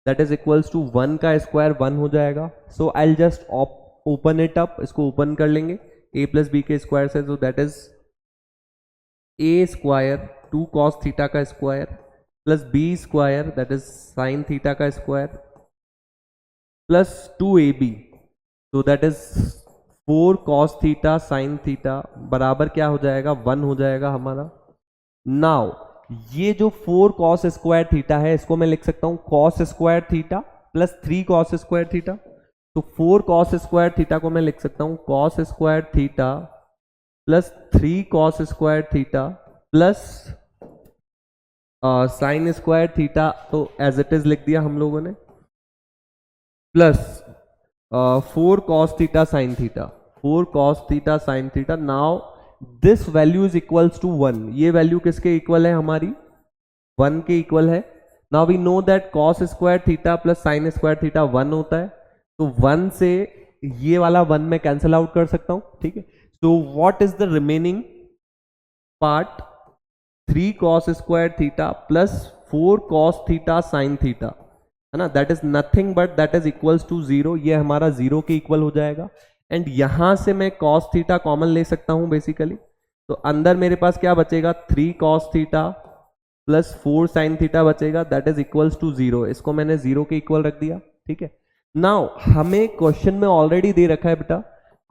that is equals to 1 का स्क्वायर 1 हो जाएगा। So I just open it up, इसको ओपन कर लेंगे a प्लस बी के स्क्वायर से। तो that is a square 2 cos theta का square plus b square that is sine theta का स्क्वायर प्लस 2ab। तो that is 4 cos theta sine theta बराबर क्या हो जाएगा, 1 हो जाएगा हमारा। नाउ ये जो 4 cos स्क्वायर थीटा है इसको मैं लिख सकता हूं cos square theta plus 3 cos square theta. तो 4 cos स्क्वायर थीटा को मैं लिख सकता हूं cos square theta plus 3 cos square theta plus sine square theta, तो एज इट इज लिख दिया हम लोगों ने, plus 4 cos theta sine theta, 4 cos theta sine theta. Now this value is equals to 1। ये वैल्यू किसके इक्वल है, हमारी 1 के इक्वल है। Now we know that cos square theta plus sine square theta 1 होता है। तो 1 से ये वाला 1 मैं कैंसिल आउट कर सकता हूं, ठीक है। So what is the remaining part, 3 cos square theta plus 4 cos theta sine theta, है ना, that is nothing but that is equals to 0। ये हमारा 0 के इक्वल हो जाएगा। एंड यहां से मैं cos थीटा कॉमन ले सकता हूं बेसिकली। तो अंदर मेरे पास क्या बचेगा, 3 cos theta plus 4 sine theta बचेगा, दैट इज इक्वल्स टू 0। इसको मैंने 0 के इक्वल रख दिया, ठीक है। नाउ हमें क्वेश्चन में ऑलरेडी दे रखा है बेटा,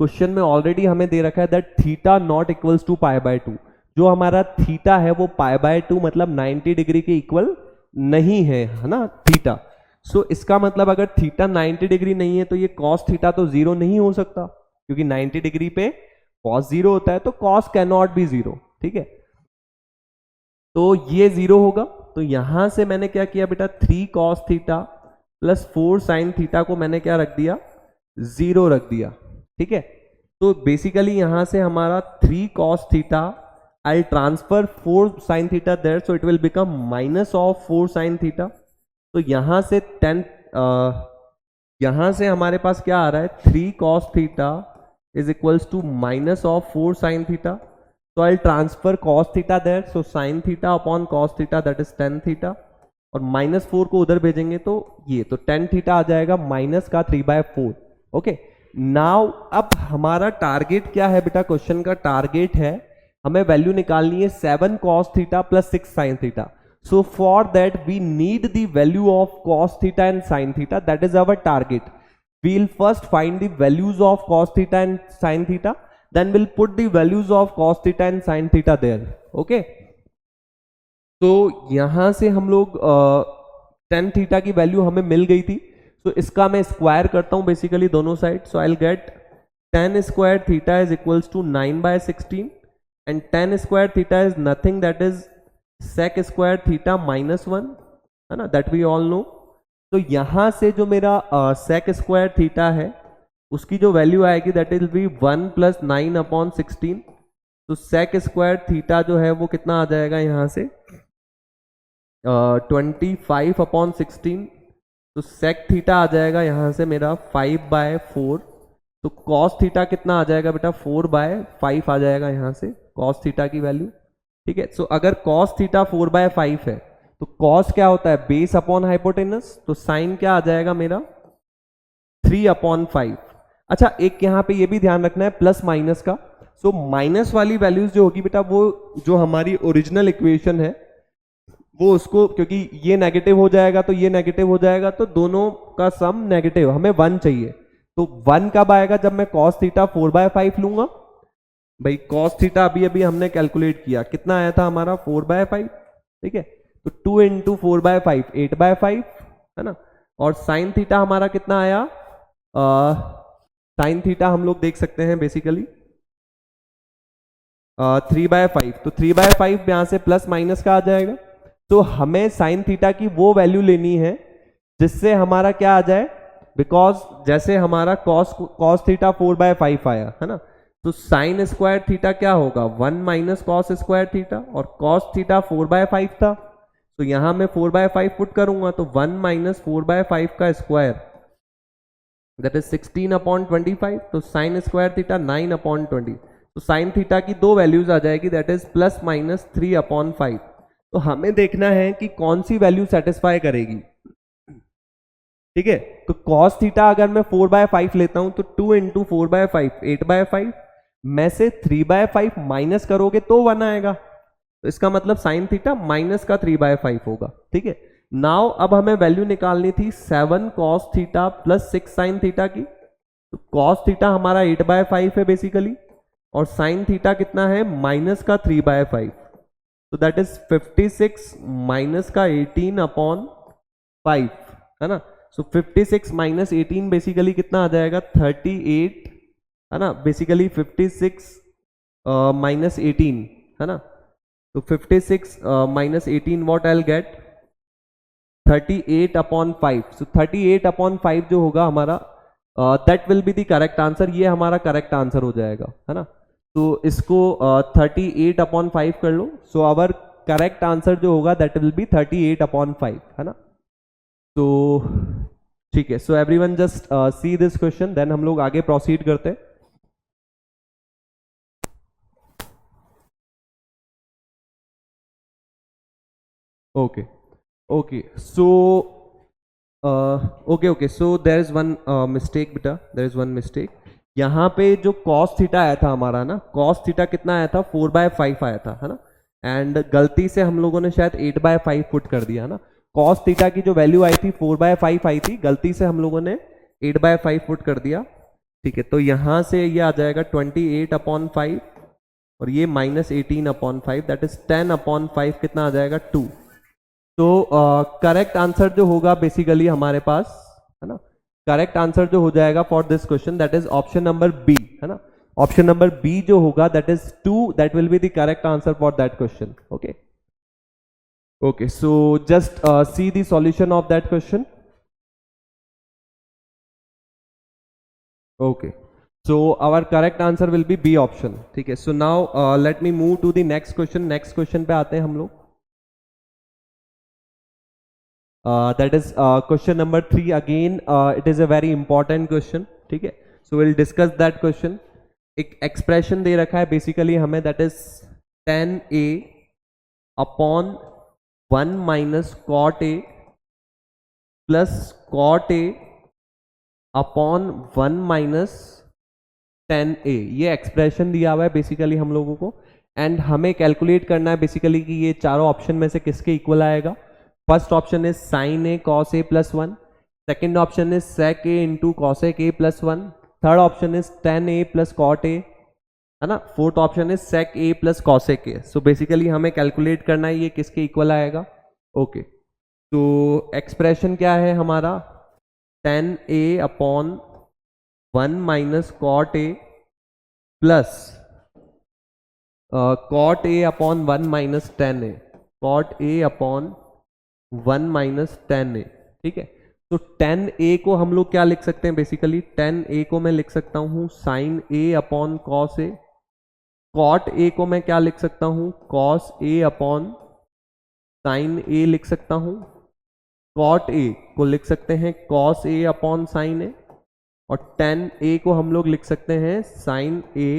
क्वेश्चन में ऑलरेडी हमें दे रखा है that theta not equals to π/2। जो हमारा थीटा है वो π/2 मतलब 90 डिग्री के इक्वल नहीं है, है ना, थीटा। सो इसका मतलब अगर थीटा 90 डिग्री नहीं है तो ये cos थीटा तो 0 नहीं हो सकता, क्योंकि 90 डिग्री पे cos 0 होता है, तो cos कैन नॉट बी 0, ठीक है। तो ये 0 होगा। तो यहां से मैंने क्या किया बेटा, 3 cos theta plus 4 sine theta को मैंने क्या रख दिया, 0 रख दिया, ठीक है। तो बेसिकली यहां से हमारा 3 cos theta, I transfer 4 sine theta there, so it will become minus of 4 sine theta. तो यहां से 10 यहां से हमारे पास क्या आ रहा है, 3 cos theta is equals to minus of 4 sin theta. So I'll transfer cos theta there. So sin theta upon cos theta, that is tan theta. और -4 को उधर भेजेंगे तो ये तो tan थीटा आ जाएगा माइनस का 3/4. ओके, नाउ अब हमारा टारगेट क्या है बेटा? क्वेश्चन का टारगेट है हमें वैल्यू निकालनी है 7 cos theta plus 6 sin theta. So for that we need the value of cos theta and sin theta. That is our target. We'll first find the values of cos theta and sin theta. Then we'll put the values of cos theta and sin theta there. Okay. तो यहां से हम लोग tan theta की value हमें मिल गई थी. तो इसका मैं स्क्वायर करता हूं बेसिकली दोनों side. So I will get tan square theta is equals to 9/16 and tan square theta is nothing that is sec square theta -1, है ना, दैट वी ऑल नो. तो यहां से जो मेरा sec स्क्वायर थीटा है उसकी जो वैल्यू आएगी दैट विल बी 1 + 9/16. तो sec स्क्वायर थीटा जो है वो कितना आ जाएगा यहाँ से 25/16. तो sec थीटा आ जाएगा यहाँ से मेरा 5/4. तो cos थीटा कितना आ जाएगा बेटा 4/5 आ जाएगा यहाँ से cos थीटा की वैल्यू. ठीक है. सो अगर cos थीटा 4/5 है तो cos क्या होता है? Base upon hypotenuse. तो sin क्या आ जाएगा मेरा 3/5. अच्छा, एक यहाँ पे ये भी ध्यान रखना है प्लस माइनस का. सो माइनस वाली वैल्यूज जो होगी बेटा वो जो हमारी ओरिजिनल इक्वेशन है वो उसको, क्योंकि ये नेगेटिव हो जाएगा तो ये नेगेटिव हो जाएगा तो दोनों का सम नेगेटिव, हमें 1 चाहिए. तो 1 कब आएगा? जब मैं cos थीटा 4/5 लूंगा. भाई cos थीटा अभी अभी हमने कैलकुलेट किया, कितना आया था हमारा 4/5. ठीक है. तो 2 × 4/5 8/5, है ना. और sin थीटा हमारा कितना आया? sin थीटा हम लोग देख सकते हैं बेसिकली 3/5. तो 3/5 यहां से प्लस माइनस का आ जाएगा. तो हमें sin थीटा की वो वैल्यू लेनी है जिससे हमारा क्या आ जाए, बिकॉज जैसे हमारा cos थीटा 4/5 आया, है ना. तो sin स्क्वायर थीटा क्या होगा 1 - cos स्क्वायर थीटा, और cos थीटा 4/5 था. तो यहां मैं 4/5 पुट करूंगा तो 1 - 4/5 का स्क्वायर दैट इज 16/25. तो sin स्क्वायर थीटा 9/20. तो sin थीटा की दो वैल्यूज आ जाएगी दैट इज +-3/5. तो हमें देखना है कि कौन सी वैल्यू सेटिस्फाई करेगी. ठीक है. तो cos थीटा अगर मैं 4/5 लेता हूं तो 2 × 4/5 8/5 में से 3/5 माइनस करोगे तो 1 आएगा. तो इसका मतलब sin थीटा माइनस का 3/5 होगा. ठीक है. नाउ अब हमें वैल्यू निकालनी थी 7 cos theta plus 6 sin theta की. तो cos थीटा हमारा 8/5 है बेसिकली, और sin थीटा कितना है माइनस का 3/5. तो दैट इज 56 माइनस का 18/5, है ना. सो 56 - 18 बेसिकली कितना आ जाएगा 38, है ना. बेसिकली 56 - 18, है ना. तो 56 - 18 व्हाट आई विल गेट 38/5. सो 38/5 जो होगा हमारा that will be the correct answer. ये हमारा करेक्ट आंसर हो जाएगा, है ना. तो इसको 38/5 कर लो. सो आवर करेक्ट आंसर जो होगा दैट विल बी 38/5, है ना. तो ठीक है. सो everyone just see this question, then हम लोग आगे प्रोसीड करते हैं. Okay okay. So okay. So there is one mistake बेटा, देयर इज वन मिस्टेक. यहाँ पे जो cos थीटा आया था हमारा ना, cos थीटा कितना आया था 4/5 आया था, है ना. एंड गलती से हम लोगों ने शायद 8/5 पुट कर दिया, है ना. cos थीटा की जो वैल्यू आई थी 4/5 आई थी, गलती से हम लोगों ने 8/5 पुट कर दिया. ठीक है. तो यहाँ से ये आ जाएगा 28/5 और ये -18/5 दैट इज 10/5 कितना आ जाएगा 2. तो करेक्ट आंसर जो होगा बेसिकली हमारे पास, है ना, करेक्ट आंसर जो हो जाएगा for this question that is option number B, है ना. ऑप्शन नंबर बी जो होगा that is 2, that will be the correct answer for that question. Okay okay. So just see the solution of that question. Okay. So our correct answer will be B option. ठीक है. So now let me move to the next question. Next question पे आते हैं हम लोग. That is question number 3. Again it is a very important question. ठीक है. So we'll discuss that question. एक एक्सप्रेशन दे रखा है बेसिकली हमें, that is tan A upon 1 minus cot A plus cot A upon 1 minus tan A। ये expression दिया हुआ है बेसिकली हम लोगों को, एंड हमें कैलकुलेट करना है बेसिकली कि ये चारों ऑप्शन में से किसके इक्वल आएगा। First option is sine A cos A plus 1, second option is sec A into cosec A plus 1, third option is tan A plus cot A, है ना, fourth option is sec A plus cosec A. सो basically हमें calculate करना है ये किसके equal आएगा। Okay, तो एक्सप्रेशन क्या है हमारा, tan A upon 1 minus cot A plus cot A upon 1 minus tan A, cot A upon 1 minus tan A. ठीक है, तो tan ए को हम लोग क्या लिख सकते हैं बेसिकली, tan ए को मैं लिख सकता हूं sine A upon cos A, cot A को मैं क्या लिख सकता हूं cos A upon sine A लिख सकता हूं, कॉट ए को लिख सकते हैं cos A upon sine A, और tan ए को हम लोग लिख सकते हैं sine A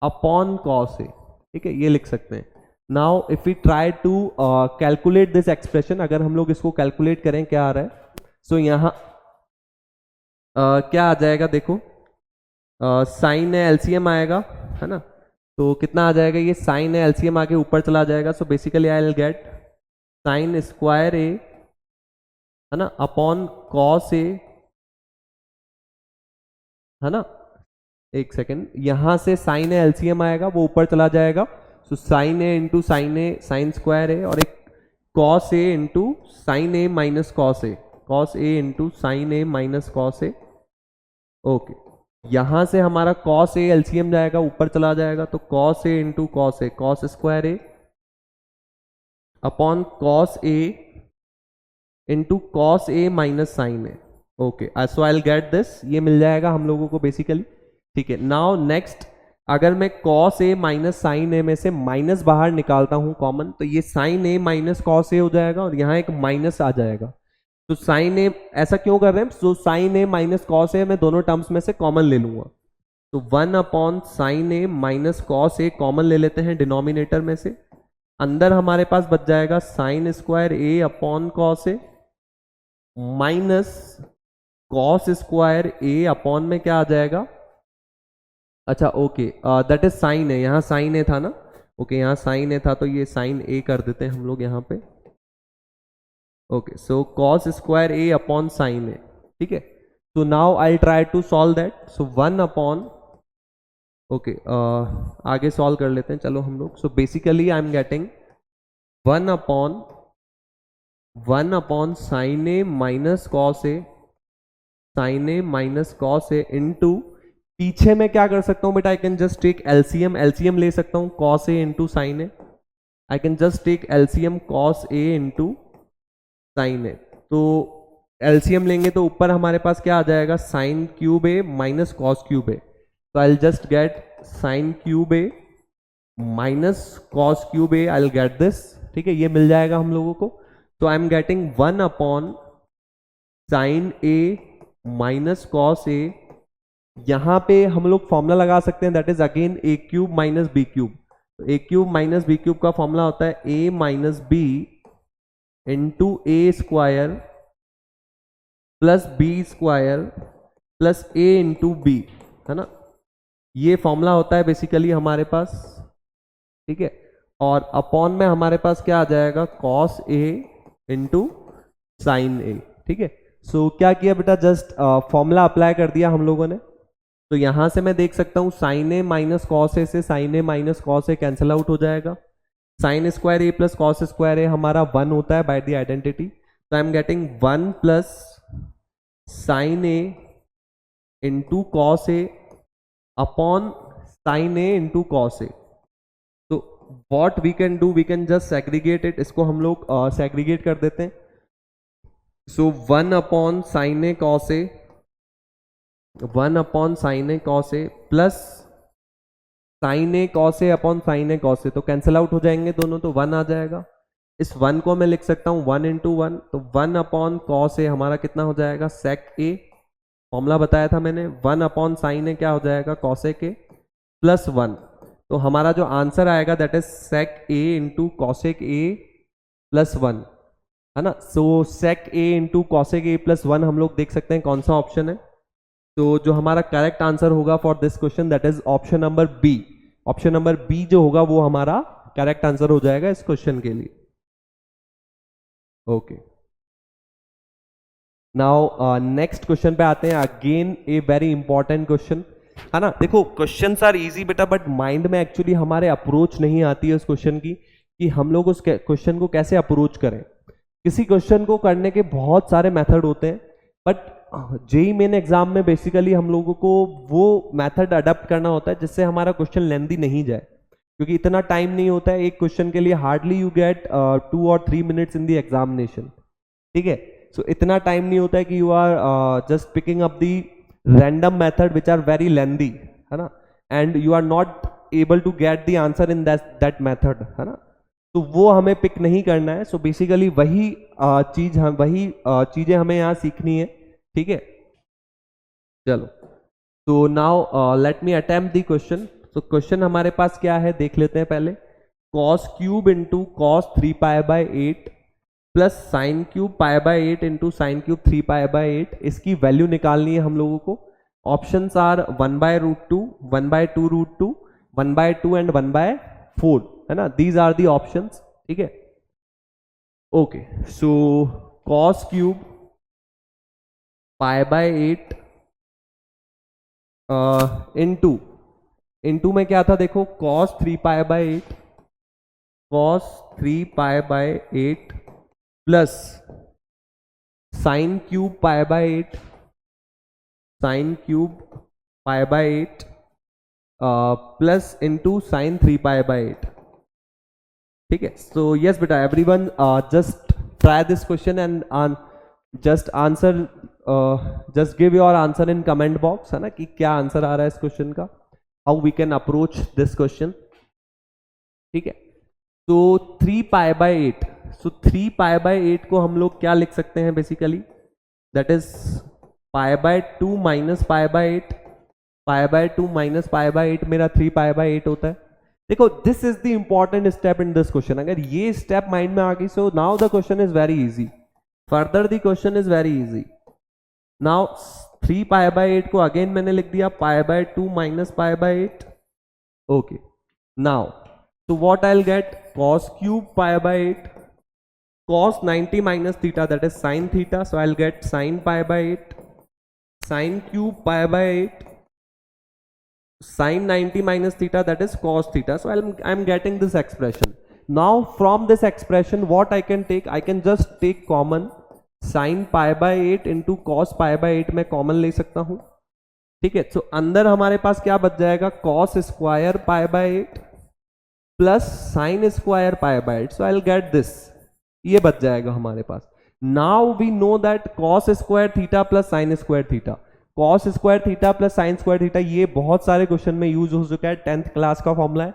upon cos A. ठीक है, ये लिख सकते हैं। Now if we try to calculate this expression, अगर हम लोग इसको कैलकुलेट करें क्या आ रहा है, सो यहाँ क्या आ जाएगा देखो, साइन है एलसीएम आएगा, है ना, तो कितना आ जाएगा, ये साइन है एलसीएम आके ऊपर चला जाएगा। So basically I will get sine square a, है ना, अपॉन कॉस ए, है ना, एक सेकेंड, यहां से साइन ए एलसीएम आएगा वो ऊपर चला जाएगा, so sine a into sine A sign square ए, और एक cos A into sine a minus cos A, cos A into sine a minus cos A. Okay, यहां से हमारा कॉस ए एलसीएम जाएगा ऊपर चला जाएगा, तो cos A into cos A cos square A upon cos A into cos A minus sine A. Okay, so I will get this, ये मिल जाएगा हम लोगों को बेसिकली। ठीक है, नाउ नेक्स्ट, अगर मैं कॉस ए माइनस साइन ए में से माइनस बाहर निकालता हूं कॉमन, तो ये साइन ए माइनस कॉस ए हो जाएगा और यहाँ एक माइनस आ जाएगा। तो साइन ए, ऐसा क्यों कर रहे हैं, तो साइन ए माइनस कॉस ए मैं दोनों टर्म्स में से कॉमन ले लूंगा, तो 1 upon sine a minus cos A common ले लेते हैं डिनोमिनेटर में से, अंदर हमारे पास बच जाएगा sine square A upon cos A minus cos square A upon में क्या आ जाएगा, अच्छा ओके, दैट इज साइन है, यहाँ साइन ए था ना, ओके, यहाँ साइन ए था तो ये साइन ए कर देते हैं हम लोग यहाँ पे। Okay, so cos square A upon sine ए। ठीक है, so now I'll try to solve that, so 1 upon, okay, आगे सॉल्व कर लेते हैं चलो हम लोग। so basically I'm getting 1 upon sin a minus cos a, sin a minus cos a into, पीछे मैं क्या कर सकता हूँ बेटा, I can just take LCM, LCM ले सकता हूँ cos a into sine a, I can just take LCM cos a into sine a, तो एलसीएम लेंगे तो ऊपर हमारे पास क्या आ जाएगा, sine cube a minus cos cube a, तो I will just get sine cube a minus cos cube a, I will get this. ठीक है, ये मिल जाएगा हम लोगों को, तो I am getting 1 upon sine a minus cos a, यहां पे हम लोग फॉर्मूला लगा सकते हैं, that is again a cube minus B cube, तो a cube minus B cube का फॉर्मूला होता है a minus b into a square plus B square plus a into b, है ना, ये फॉर्मूला होता है बेसिकली हमारे पास। ठीक है, और अपॉन में हमारे पास क्या आ जाएगा, कॉस ए इंटू साइन ए। ठीक है, सो क्या किया बेटा, जस्ट फॉर्मूला अप्लाई कर दिया हम लोगों ने, तो यहां से मैं देख सकता हूं sine a minus cos a से sine a minus cos a cancel out हो जाएगा, sine square a plus cos square a हमारा 1 होता है बाय द आइडेंटिटी, तो I am getting 1 plus sine a into cos A upon sine a into cos a. तो what we can do, we can just segregate it, इसको हम लोग segregate कर देते हैं। So 1 upon sine A cos A, 1 upon sine A cos A plus sine A cos A upon sine A cos a, तो cancel out हो जाएंगे दोनों, तो 1 आ जाएगा। इस 1 को मैं लिख सकता हूं 1 इंटू 1, तो 1 अपॉन कॉस ए हमारा कितना हो जाएगा, सेक ए फॉर्मूला बताया था मैंने, 1 अपॉन साइन है क्या हो जाएगा कॉसेक ए प्लस 1। तो हमारा जो आंसर आएगा that is sec A into cosec A plus 1, है ना। So sec A into cosec A plus 1 हम लोग देख सकते हैं कौन सा ऑप्शन है। तो जो हमारा करेक्ट आंसर होगा for this question that is option number B. Option number B जो होगा वो हमारा करेक्ट आंसर हो जाएगा इस क्वेश्चन के लिए। ओके, नाउ नेक्स्ट क्वेश्चन पे आते हैं। Again a very important question, है ना। देखो क्वेश्चंस आर इजी बेटा, बट माइंड में एक्चुअली हमारे अप्रोच नहीं आती है उस क्वेश्चन की कि हम लोग उस क्वेश्चन को कैसे अप्रोच करें। किसी क्वेश्चन को करने के बहुत सारे मेथड होते हैं, बट जेई मेन एग्जाम में बेसिकली हम लोगों को वो मेथड अडॉप्ट करना होता है जिससे हमारा क्वेश्चन लेंदी नहीं जाए, क्योंकि इतना टाइम नहीं होता है एक क्वेश्चन के लिए। हार्डली यू गेट 2 और 3 मिनट्स इन द एग्जामिनेशन, ठीक है। सो इतना टाइम नहीं होता है कि you are just picking up the random method which are very lengthy, है ना, and you are not able to get the answer in that method, है ना। तो वो हमें पिक नहीं करना है। सो बेसिकली वही चीजें हमें यहाँ सीखनी है, ठीक है। चलो, तो now let me attempt the question. तो क्वेश्चन हमारे पास क्या है देख लेते हैं पहले। Cos cube into cos 3 pi by 8 plus sine cube pi by 8 into sine cube 3 pi by 8, इसकी वैल्यू निकालनी है हम लोगों को। ऑप्शंस आर 1/√2, 1/2√2, 1/2 एंड 1/4, है ना। दीज आर दी ऑप्शंस, ठीक है। Okay, so cos cube pi by 8 into में क्या था देखो, cos 3 pi by 8, cos 3 pi by 8 plus sine cube pi by 8, sine cube pi by 8 plus into sine 3 pi by 8, ठीक है। सो yes बेटा, everyone just try this question and just answer, just give your answer in comment box, है ना, कि क्या answer आ रहा है इस क्वेश्चन का, how we can approach this question, ठीक है। तो 3 पाई बाय 8, सो 3 पाई बाय 8 को हम लोग क्या लिख सकते हैं basically, that is pi by 2 minus pi by 8, pi by 2 minus pi by 8 मेरा 3 पाई बाय 8 होता है। देखो this is the important step in this question. अगर ये स्टेप माइंड में आ गई, so now the question is very easy, further the question is very easy. Now 3 pi by 8 को again मैंने लिख दिया पाई by 2 minus pi by 8, okay. Now so what I'll get, cos cube pi by 8, cos 90 minus theta that is sin theta, so I'll get sin pi by 8, sin cube pi by 8, sin 90 minus theta that is cos theta, so I'm getting this expression. Now from this expression what I can take, I can just take common, sin pi by 8 into cos pi by 8 मैं common ले सकता हूँ, ठीक है। so अंदर हमारे पास क्या बच जाएगा, cos square pi by 8 plus sine square pi by 8, so I will get this, ये बच जाएगा हमारे पास। Now we know that cos square theta plus sine square theta, cos square theta plus sine square theta, ये बहुत सारे question में use हो चुका है, 10th क्लास का फॉर्मूला है।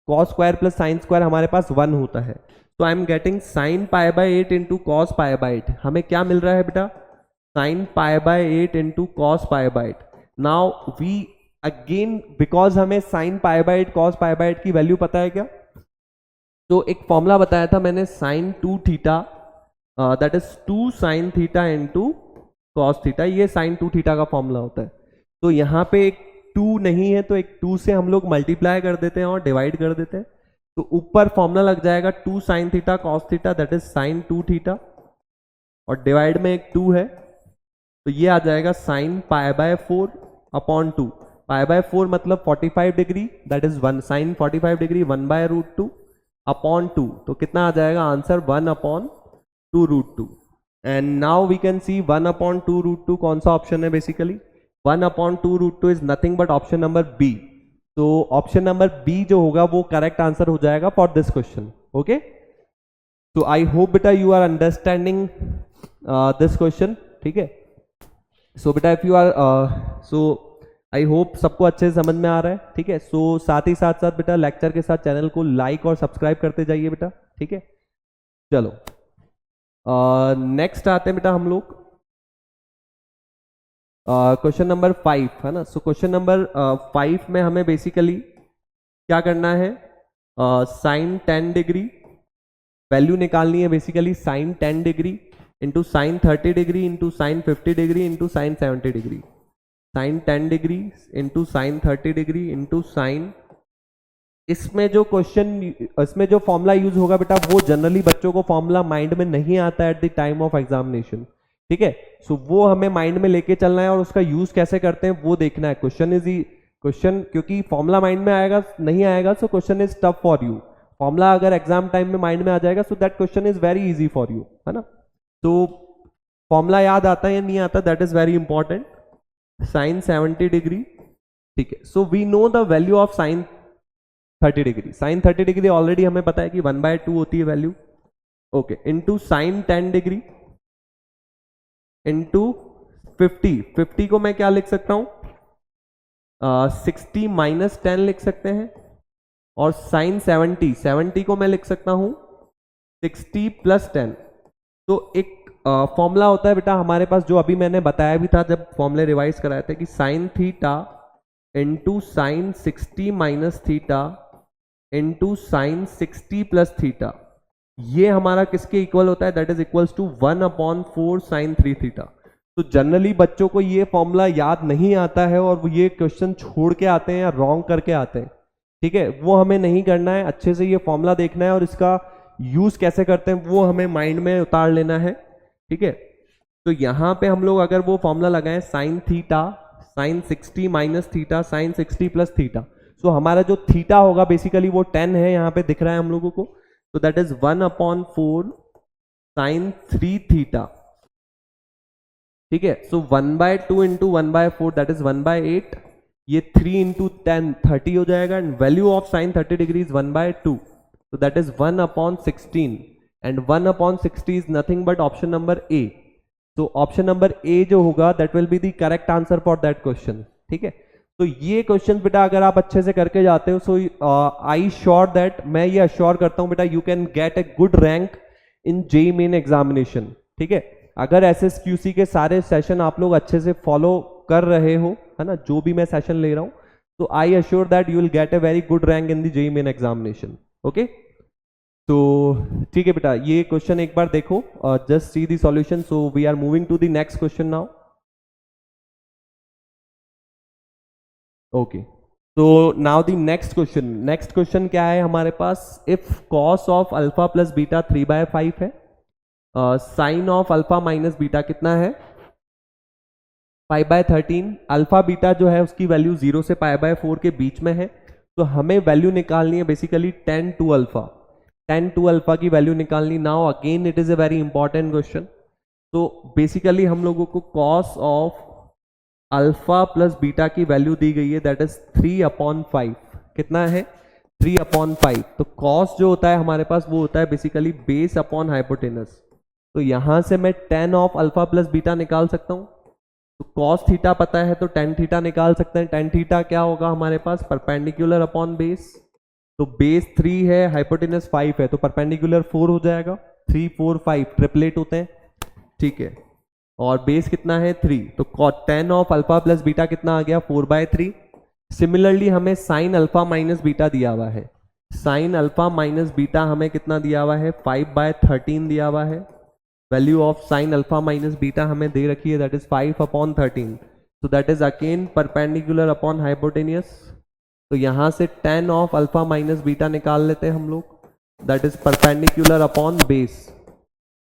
Cos square plus sine square हमारे पास 1 होता है, तो I am getting sine pi by 8 into cos pi by 8। हमें क्या मिल रहा है बेटा, sine pi by 8 into cos pi by 8। Now we again, because हमें sine pi by 8 cos pi by 8 की वैल्यू पता है क्या, तो एक फॉर्मूला बताया था मैंने, sine 2 theta that is 2 sine theta into cos theta, ये साइन 2 थीटा का फॉर्मूला होता है। तो यहाँ पे एक 2 नहीं है, तो एक 2 से हम लोग मल्टीप्लाई कर देते हैं और डिवाइड कर देते हैं, तो ऊपर फॉर्मूला लग जाएगा 2 sine theta cos theta that is sine 2 theta, और डिवाइड में एक 2 है, तो ये आ जाएगा sine pi by 4 upon 2, pi by 4 मतलब 45 degree, that is 1 sine 45 degree 1/√2 upon 2, तो कितना आ जाएगा answer 1/2√2। And now we can see 1/2√2 कौन सा ऑप्शन है, basically 1/2√2 is nothing but option number B. तो ऑप्शन नंबर बी जो होगा वो करेक्ट आंसर हो जाएगा फॉर दिस क्वेश्चन, ओके। तो आई होप बेटा you are understanding this question, ठीक है। सो बेटा if you are I hope सबको अच्छे से समझ में आ रहा है, ठीक है। सो साथ ही साथ बेटा लेक्चर के साथ चैनल को लाइक और सब्सक्राइब करते जाइए बेटा, ठीक है। चलो नेक्स्ट आते हैं बेटा हम लोग क्वेश्चन नंबर 5 है ना। सो क्वेश्चन नंबर 5 में हमें बेसिकली क्या करना है, साइन 10 डिग्री वैल्यू निकालनी है। Basically sine 10 degree into sine 30 degree into sine 50 degree into sine 70 degree, sine 10 degree into sine 30 degree into sine. इसमें जो क्वेश्चन, इसमें जो फॉर्मूला यूज होगा बेटा, वो जनरली बच्चों को फॉर्मूला माइंड में नहीं आता at the time of examination, ठीक है। सो वो हमें माइंड में लेके चलना है और उसका यूज कैसे करते हैं वो देखना है। क्वेश्चन क्योंकि फॉर्मूला माइंड में आएगा नहीं आएगा, so question is tough for you. Formula अगर एग्जाम टाइम में माइंड में आ जाएगा, so that question is very easy for you, है ना। तो फॉर्मूला याद आता है या नहीं आता, that is very important. Sine 70 degree, ठीक है। So we know the value of sine 30 degree. Sine 30 degree already हमें पता है कि 1/2 होती है value, okay. Into sine 10 degree into 50 को मैं क्या लिख सकता हूं, 60 माइनस 10 लिख सकते हैं। और साइन 70 को मैं लिख सकता हूं 60 प्लस 10। तो एक फॉर्मूला होता है बेटा हमारे पास, जो अभी मैंने बताया भी था जब फॉर्मूले रिवाइज कराए थे, कि sine theta into sine 60 minus theta into sine 60 plus theta, ये हमारा किसके इक्वल होता है, that is equals to 1/4 sine 3 theta. तो जनरली बच्चों को ये फॉर्मूला याद नहीं आता है और वो ये क्वेश्चन छोड़ के आते हैं या रॉन्ग करके आते हैं, ठीक है। वो हमें नहीं करना है, अच्छे से ये फॉर्मूला देखना है और इसका यूज कैसे करते हैं वो हमें माइंड में उतार लेना है, ठीक है। तो यहाँ पे हम लोग अगर वो फॉर्मूला लगाएं, sine theta sine 60 minus theta sine 60 plus theta, so हमारा जो थीटा होगा बेसिकली वो 10 है, यहाँ पे दिख रहा है हम लोगों को। तो दैट इज 1/4 साइन 3 थीटा, ठीक है। सो 1/2 इंटू 1/4 दैट इज 1/8, ये 3 इंटू 10 30 हो जाएगा। And value of sine 30 degree is 1/2, so that is 1/16 and 1/60 is nothing but option number A. So option number A जो होगा that will be the correct answer for that question, ठीक है। तो ये question बेटा अगर आप अच्छे से करके जाते हो, सो आई श्योर दैट, मैं ये अश्योर करता हूँ बेटा, you can get a good rank in JEE main examination, ठीक है। अगर एसएसक्यूसी के सारे सेशन आप लोग अच्छे से फॉलो कर रहे हो, है ना, जो भी मैं सेशन ले रहा हूँ, तो I assure that you will get a very good rank in the JEE main examination, okay. तो ठीक है बेटा, ये क्वेश्चन एक बार देखो, just see the solution. So we are moving to the next question now, okay. तो now the next question क्या है हमारे पास, if cos of alpha plus beta 3/5 है, sine of alpha minus beta कितना है, 5/13। अल्फा बीटा जो है उसकी वैल्यू 0 से π/4 के बीच में है, तो हमें वैल्यू निकालनी है बेसिकली 10 टू अल्फा की वैल्यू निकालनी। Now again it is a very important question. तो बेसिकली हम लोगों को cos of alpha plus beta की वैल्यू दी गई है, दैट इज 3/5। कितना है, 3/5। तो कॉस जो होता है हमारे पास वो होता है बेसिकली बेस अपॉन हाइपोटेनस। तो यहां से मैं 10 ऑफ अल्फा प्लस बीटा निकाल सकता हूं। तो कॉस थीटा पता है तो tan थीटा निकाल सकते हैं। tan थीटा क्या होगा हमारे पास, परपेंडिकुलर अपॉन बेस। तो बेस 3 है, हाइपोटेनस 5 है, तो परपेंडिकुलर 4 हो जाएगा। 3 4 5 ट्रिपलेट होते हैं, ठीक है। और बेस कितना है 3, तो tan of alpha plus beta कितना आ गया 4/3। सिमिलरली हमें साइन अल्फा माइनस बीटा दिया हुआ है, साइन अल्फा माइनस बीटा हमें कितना दिया हुआ है 5/13 दिया हुआ है। Value of sine alpha minus beta हमें दे रखी है, that is 5/13। So that is again perpendicular upon hypotenuse. तो यहां से tan of alpha minus beta निकाल लेते हैं हम लोग, that is perpendicular upon base.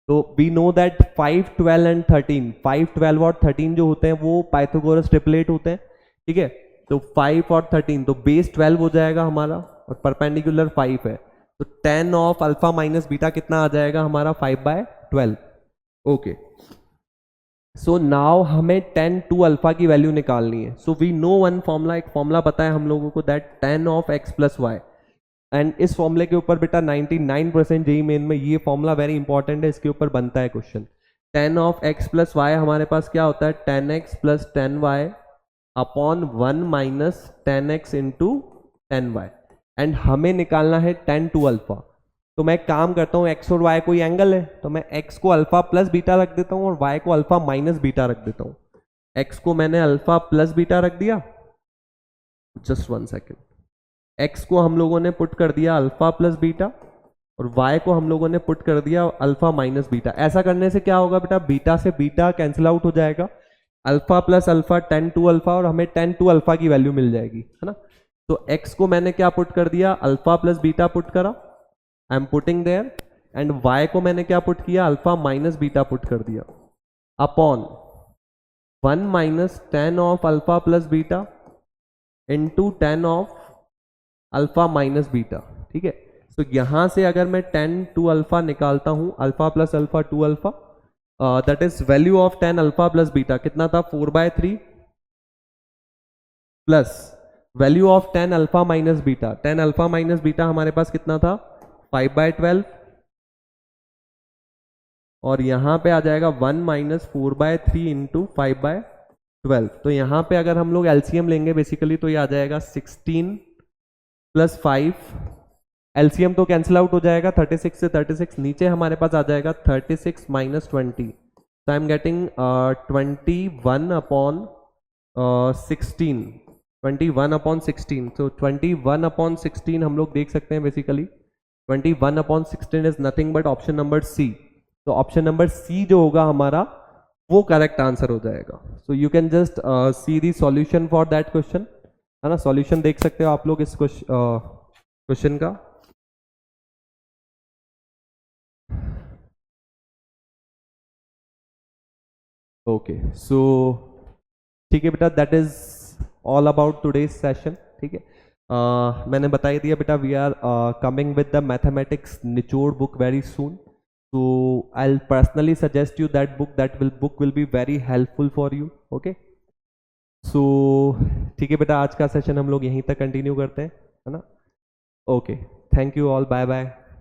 तो वी नो दैट 5 12 एंड 13, 5 12 और 13 जो होते हैं वो पाइथागोरस ट्रिपलेट होते हैं, ठीक है। तो 5 और 13, तो बेस 12 हो जाएगा हमारा और परपेंडिकुलर 5 है। तो tan of alpha minus beta कितना आ जाएगा हमारा 5/12, ओके। सो नाउ हमें tan टू अल्फा की वैल्यू निकालनी है। So we know one formula, एक फॉर्मूला पता है हम लोगों को, that tan of x plus y. And इस फॉर्मूले के ऊपर बेटा 99% जेईई मेन में ये फॉर्मूला वेरी इंपॉर्टेंट है, इसके ऊपर बनता है question. tan of x plus y हमारे पास क्या होता है, tan x plus tan y upon 1 minus tan x into tan y। And हमें निकालना है tan टू अल्फा। तो मैं काम करता हूँ, x और y कोई एंगल है, तो मैं x को अल्फा प्लस बीटा रख देता हूँ और y को अल्फा माइनस बीटा रख देता हूँ। x को मैंने अल्फा प्लस बीटा रख दिया, जस्ट 1 सेकेंड, x को हम लोगों ने पुट कर दिया अल्फा प्लस बीटा और y को हम लोगों ने पुट कर दिया अल्फा माइनस बीटा। ऐसा करने से क्या होगा बेटा, बीटा से बीटा कैंसिल आउट हो जाएगा, alpha plus alpha 10 two alpha और हमें 10 टू अल्फा की वैल्यू मिल जाएगी, है ना। तो x को मैंने क्या पुट कर दिया, अल्फा प्लस बीटा पुट करा, I am putting their, and y को मैंने क्या पुट किया, अल्फा माइनस बीटा पुट कर दिया, upon 1 minus 10 of alpha plus beta into 10 of alpha minus beta, ठीक है। तो यहां से अगर मैं 10 टू अल्फा निकालता हूं, alpha plus alpha two alpha, that is value of 10 alpha plus beta कितना था, 4/3 plus value of 10 alpha minus beta, 10 alpha minus beta हमारे पास कितना था, 5/12, और यहां पे आ जाएगा 1 माइनस 4/3 इंटू 5/12। तो यहां पे अगर हम लोग एलसीएम लेंगे बेसिकली तो ये आ जाएगा 16 प्लस 5, एलसीएम तो कैंसिल आउट हो जाएगा, 36 से 36 नीचे हमारे पास आ जाएगा 36 माइनस 20, तो I am getting 21 upon 16, 21 upon 16। तो 21 अपॉन 16 हम लोग देख सकते हैं basically 21 upon 16 is nothing but option number C. तो ऑप्शन नंबर सी जो होगा हमारा वो करेक्ट आंसर हो जाएगा। सो you can just see the solution for that question, है ना। सॉल्यूशन देख सकते हो आप लोग इस क्वेश्चन का। ओके, सो ठीक है बेटा, that is all about today's session, ठीक है। मैंने बता ही दिया बेटा, we are coming with the mathematics निचोड़ book very soon, so I'll personally suggest you that book, book will be very helpful for you, okay। so ठीक है बेटा, आज का सेशन हम लोग यहीं तक कंटिन्यू करते हैं, है ना। Okay, thank you all, bye bye.